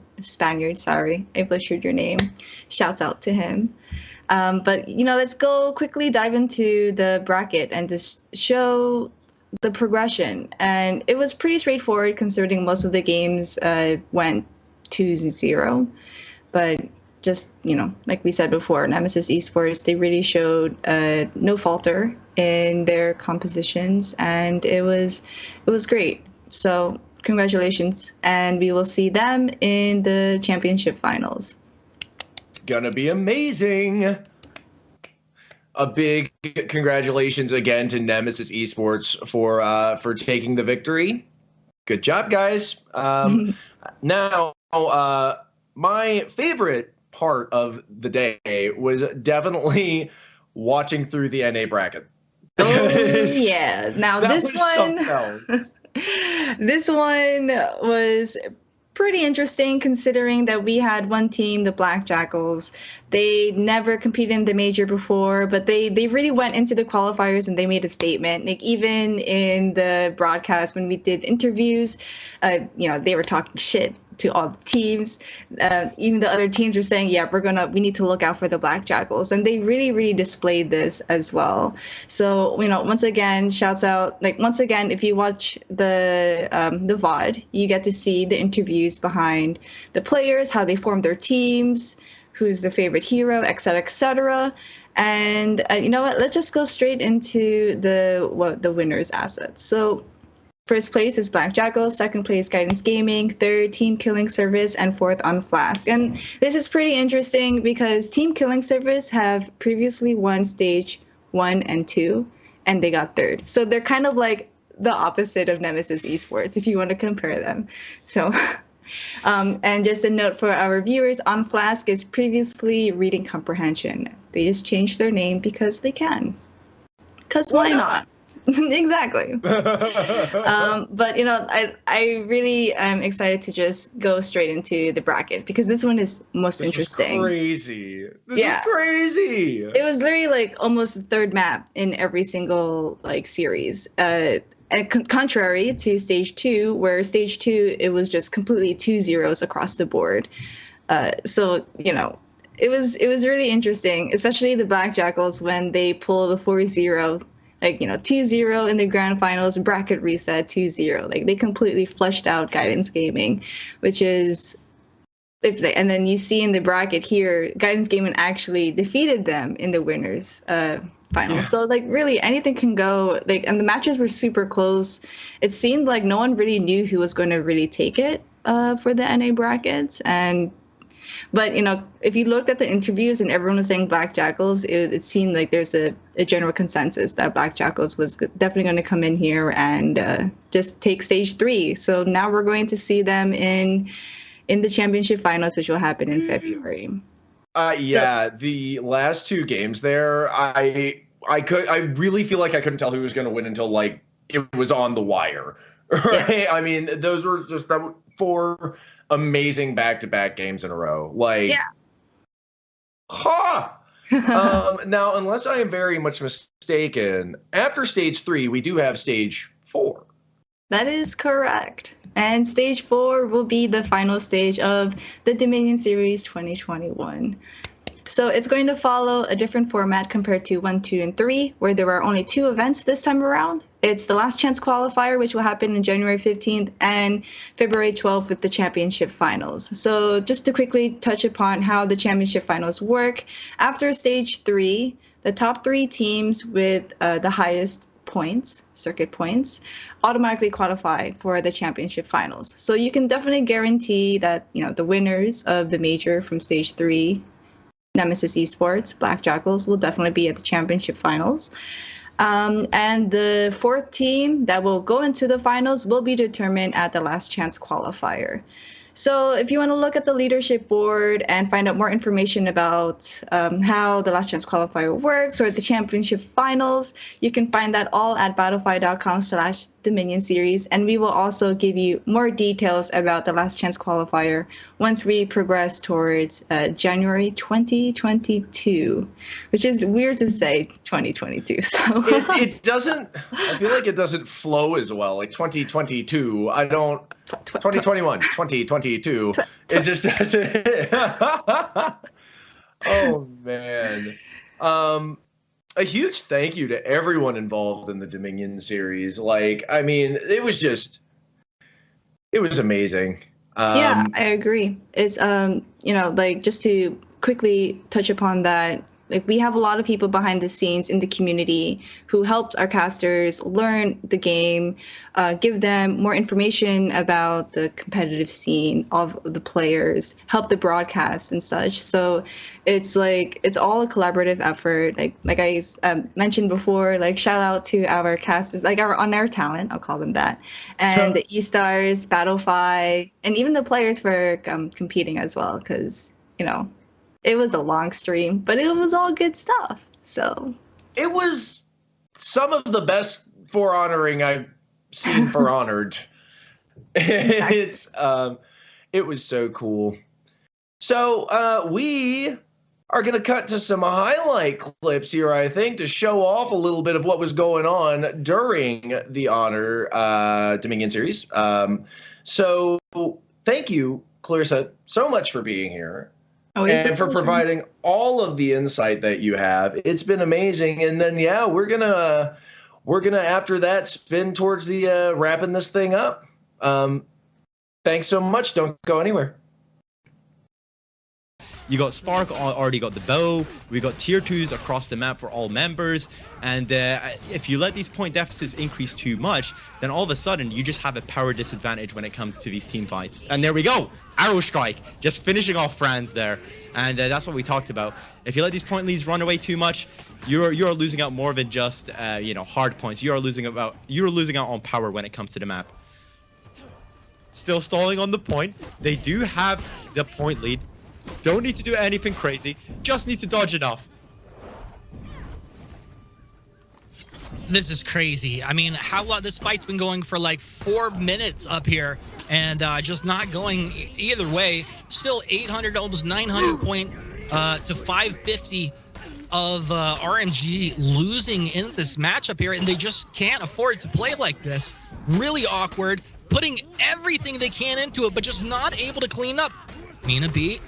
Sorry, I butchered your name. Shouts out to him. But let's go quickly dive into the bracket and just show the progression. And it was pretty straightforward considering most of the games went 2-0, but just, like we said before, Nemesis Esports, they really showed no falter in their compositions, and it was great. So congratulations, and we will see them in the championship finals. It's gonna be amazing. A big congratulations again to Nemesis Esports for taking the victory. Good job, guys. Now, my favorite part of the day was definitely watching through the NA bracket. Oh yeah. Now this one was pretty interesting considering that we had one team, the Black Jackals. They never competed in the major before, but they really went into the qualifiers and they made a statement. Like, even in the broadcast when we did interviews, they were talking shit to all the teams. Even the other teams were saying, yeah, we need to look out for the Black Jackals. And they really, really displayed this as well. So, once again, shouts out, once again, if you watch the VOD, you get to see the interviews behind the players, how they form their teams, who's the favorite hero, et cetera. And you know what? Let's just go straight into the winners' assets. So first place is Black Jackal, second place Guidance Gaming, third Team Killing Service, and fourth on Flask. And this is pretty interesting because Team Killing Service have previously won stage 1 and 2, and they got third. So they're kind of like the opposite of Nemesis Esports, if you want to compare them. So, and just a note for our viewers, On Flask is previously Reading Comprehension. They just changed their name because they can. Because why not? Exactly. But I really am excited to just go straight into the bracket because this one is most interesting. Crazy. This is crazy. It was literally almost the third map in every single series. And contrary to stage 2, where stage 2 it was just completely 2 zeros across the board. So it was really interesting, especially the Black Jackals when they pull the 4-0. 2-0 in the grand finals, bracket reset, 2-0. They completely flushed out Guidance Gaming, which is, and then you see in the bracket here, Guidance Gaming actually defeated them in the winners finals. Yeah. So really anything can go. And the matches were super close. It seemed like no one really knew who was going to really take it for the NA brackets. But if you looked at the interviews and everyone was saying Black Jackals, it seemed like there's a general consensus that Black Jackals was definitely going to come in here and just take stage 3. So now we're going to see them in the championship finals, which will happen in February. The last 2 games there, I really feel like I couldn't tell who was going to win until it was on the wire. Right? Yeah. I mean, those were just 4 amazing back-to-back games in a row. Now, unless I am very much mistaken, after stage 3, we do have stage 4. That is correct. And stage 4 will be the final stage of the Dominion Series 2021. So it's going to follow a different format compared to 1, 2, and 3, where there are only 2 events this time around. It's the Last Chance Qualifier, which will happen on January 15th, and February 12th with the Championship Finals. So just to quickly touch upon how the Championship Finals work, after Stage 3, the top 3 teams with the highest points, circuit points, automatically qualify for the Championship Finals. So you can definitely guarantee that the winners of the major from Stage 3, Nemesis Esports, Black Jackals, will definitely be at the Championship Finals. And the 4th team that will go into the finals will be determined at the Last Chance Qualifier. So if you want to look at the leadership board and find out more information about how the Last Chance Qualifier works or the championship finals, you can find that all at battlefy.com/Dominion Series. And we will also give you more details about the Last Chance Qualifier once we progress towards January 2022, which is weird to say 2022. So it doesn't, I feel like it doesn't flow as well. Like 2022, I don't, 2021, 2022, it just doesn't. Oh, man. A huge thank you to everyone involved in the Dominion series. I mean, it was amazing. Yeah, I agree. It's, just to quickly touch upon that, we have a lot of people behind the scenes in the community who helped our casters learn the game, give them more information about the competitive scene of the players, help the broadcast and such. So it's all a collaborative effort. Like I mentioned before, shout out to our casters, our on-air talent, I'll call them that, and the E-Stars, Battlefy, and even the players for competing as well, because, it was a long stream, but it was all good stuff. So it was some of the best For Honoring I've seen for Honored. Exactly. It was so cool. So we are going to cut to some highlight clips here, I think, to show off a little bit of what was going on during the Honor Dominion series. So thank you Clarissa, so much for being here. Always a And for pleasure. providing all of the insight that you have. It's been amazing. And then, yeah, we're gonna after that spin towards the wrapping this thing up. Thanks so much. Don't go anywhere. You got Spark, already got the bow. We got tier 2s across the map for all members. And if you let these point deficits increase too much, then all of a sudden you just have a power disadvantage when it comes to these team fights. And there we go, Arrow Strike, just finishing off Franz there. And that's what we talked about. If you let these point leads run away too much, you're losing out more than just hard points. You're losing out on power when it comes to the map. Still stalling on the point. They do have the point lead. Don't need to do anything crazy, just need to dodge enough. This is crazy. I mean, how long this fight's been going for like 4 minutes up here, and just not going either way. Still 800, almost 900 point to 550 of RMG losing in this matchup here, and they just can't afford to play like this. Really awkward, putting everything they can into it, but just not able to clean up. Mina B,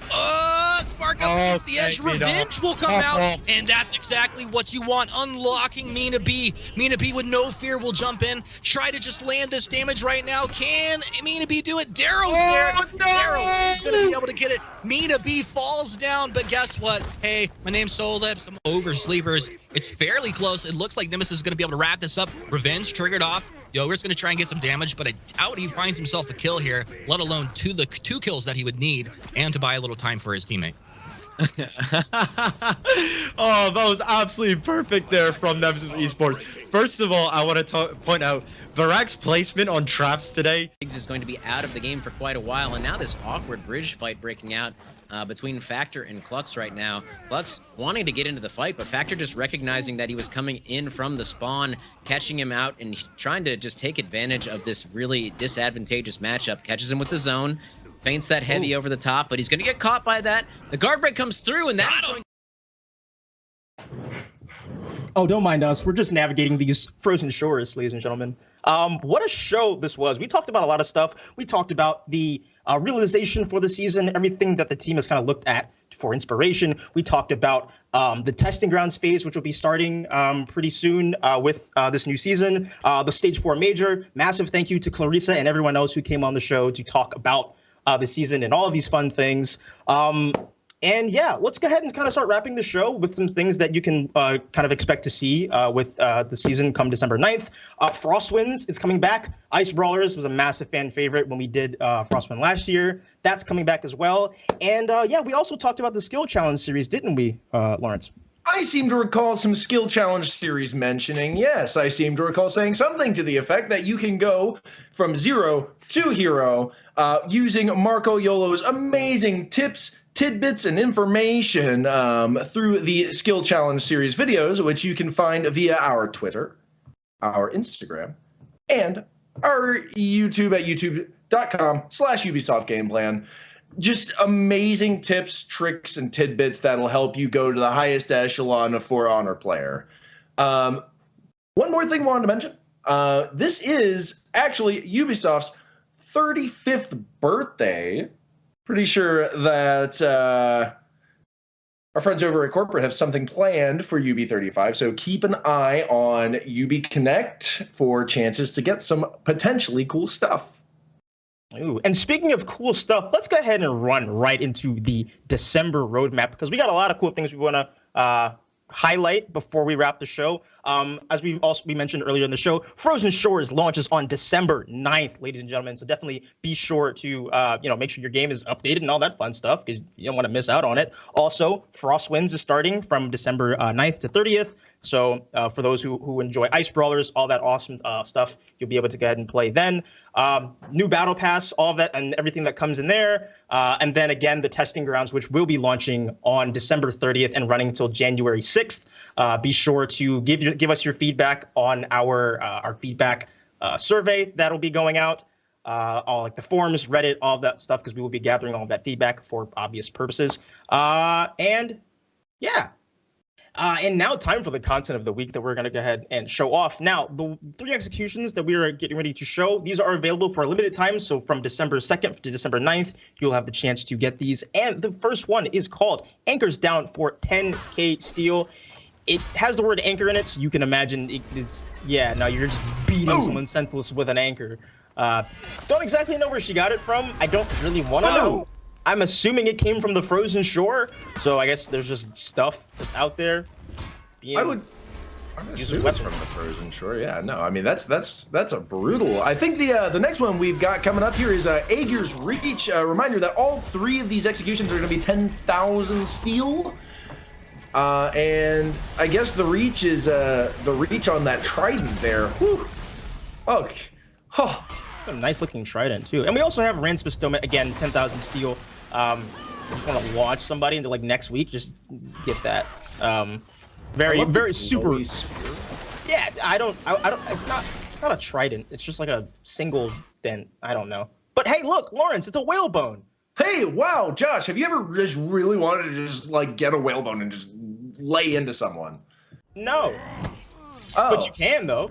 Spark up against the edge. Revenge will come out, and that's exactly what you want. Unlocking Mina B. Mina B with no fear will jump in, try to just land this damage right now. Can Mina B do it? Darrow's there. No! Darrow is going to be able to get it. Mina B falls down, but guess what? Hey, my name's Soul Lips. I'm over sleepers. It's fairly close. It looks like Nemesis is going to be able to wrap this up. Revenge triggered off. Yoger's going to try and get some damage, but I doubt he finds himself a kill here, let alone two kills that he would need, and to buy a little time for his teammate. Oh, that was absolutely perfect there from Nemesis Esports. First of all, I want to point out Barak's placement on traps today. Is going to be out of the game for quite a while, and now this awkward bridge fight breaking out between Factor and Klux right now. Klux wanting to get into the fight, but Factor just recognizing that he was coming in from the spawn, catching him out, and trying to just take advantage of this really disadvantageous matchup. Catches him with the zone, feints that heavy over the top, but he's going to get caught by that. The guard break comes through, and that's going. Oh, don't mind us. We're just navigating these frozen shores, ladies and gentlemen. What a show this was. We talked about a lot of stuff. We talked about the realization for the season, everything that the team has kind of looked at for inspiration. We talked about the testing grounds phase, which will be starting pretty soon with this new season. The Stage 4 Major. Massive thank you to Clarissa and everyone else who came on the show to talk about the season and all of these fun things. And yeah, let's go ahead and kind of start wrapping the show with some things that you can kind of expect to see with the season come December 9th. Frostwinds is coming back. Ice Brawlers was a massive fan favorite when we did Frostwind last year. That's coming back as well. And yeah, we also talked about the Skill Challenge series, didn't we, Lawrence? I seem to recall some Skill Challenge series mentioning, yes, I seem to recall saying something to the effect that you can go from 0 to hero using Marco Yolo's amazing tips, tidbits, and information through the Skill Challenge series videos, which you can find via our Twitter, our Instagram, and our YouTube at youtube.com/Ubisoft Game Plan. Just amazing tips, tricks, and tidbits that'll help you go to the highest echelon of For Honor player. One more thing I wanted to mention. This is actually Ubisoft's 35th birthday. Pretty sure that our friends over at Corporate have something planned for UB35, so keep an eye on UB Connect for chances to get some potentially cool stuff. Ooh, and speaking of cool stuff, let's go ahead and run right into the December roadmap because we got a lot of cool things we want to highlight before we wrap the show. As we mentioned earlier in the show, Frozen Shores launches on December 9th, ladies and gentlemen. So definitely be sure to make sure your game is updated and all that fun stuff because you don't want to miss out on it. Also, Frostwinds is starting from December 9th to 30th. So for those who enjoy Ice Brawlers, all that awesome stuff, you'll be able to go ahead and play then. New Battle Pass, all of that and everything that comes in there. And then again, the Testing Grounds, which will be launching on December 30th and running until January 6th. Be sure to give us your feedback on our feedback survey that'll be going out. All like the forums, Reddit, all of that stuff, because we will be gathering all of that feedback for obvious purposes. And yeah. And now time for the content of the week that we're going to go ahead and show off. Now, the 3 executions that we are getting ready to show, these are available for a limited time. So from December 2nd to December 9th, you'll have the chance to get these. And the first one is called Anchors Down for 10k Steel. It has the word anchor in it, so you can imagine you're just beating someone senseless with an anchor. Don't exactly know where she got it from. I don't really want to know. I'm assuming it came from the Frozen Shore, so I guess there's just stuff that's out there. I'm assuming it's from the Frozen Shore. Yeah, no, I mean that's a brutal. I think the next one we've got coming up here is Aegir's Reach. Reminder that all 3 of these executions are going to be 10,000 steel. And I guess the reach is the reach on that trident there. Whew. Okay. Oh. A nice looking trident too. And we also have Rance Bestowment, again, 10,000 steel. Just want to launch somebody into like next week, just get that. Very super. Yeah, I don't, it's not a trident. It's just like a single dent. I don't know. But hey, look, Lawrence, it's a whalebone. Hey, wow, Josh, have you ever just really wanted to just like get a whalebone and just lay into someone? No. Oh. But you can though.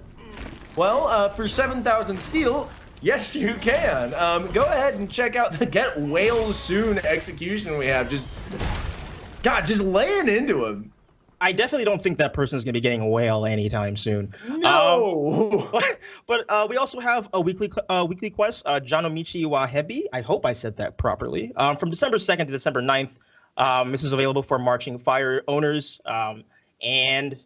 Well, for 7,000 steel, yes, you can. Go ahead and check out the Get Whales Soon execution we have. Just laying into him. I definitely don't think that person is going to be getting a whale anytime soon. No. But we also have a weekly quest, Janomichi wa Heavy. I hope I said that properly. From December 2nd to December 9th. This is available for Marching Fire owners. And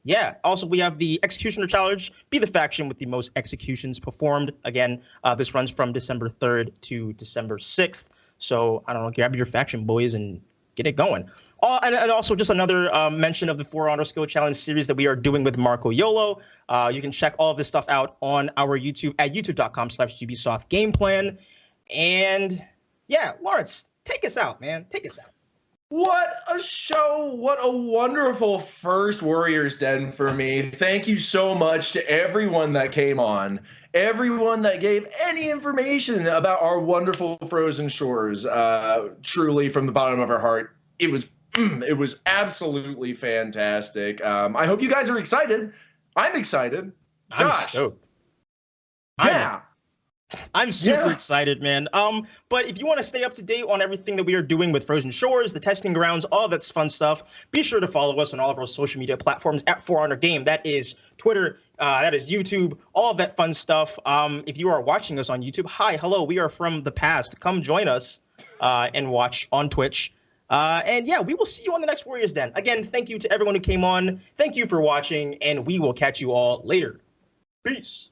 yeah, also we have the Executioner Challenge. Be the faction with the most executions performed. Again, this runs from December 3rd to December 6th. So I don't know, grab your faction, boys, and get it going. And also just another mention of the For Honor Skill Challenge series that we are doing with Marco Yolo. You can check all of this stuff out on our YouTube at youtube.com/Ubisoft Game Plan. And yeah, Lawrence, take us out, man. Take us out. What a show. What a wonderful first Warriors Den for me. Thank you so much to everyone that came on. Everyone that gave any information about our wonderful Frozen Shores. Truly, from the bottom of our heart, it was absolutely fantastic. I hope you guys are excited. I'm excited. Josh. I'm super excited, man. But if you want to stay up to date on everything that we are doing with Frozen Shores, the testing grounds, all that fun stuff, be sure to follow us on all of our social media platforms at For Honor Game. That is Twitter, that is YouTube, all of that fun stuff. If you are watching us on YouTube, hi, hello, we are from the past. Come join us and watch on Twitch. And yeah, we will see you on the next Warriors Den. Again, thank you to everyone who came on. Thank you for watching, and we will catch you all later. Peace.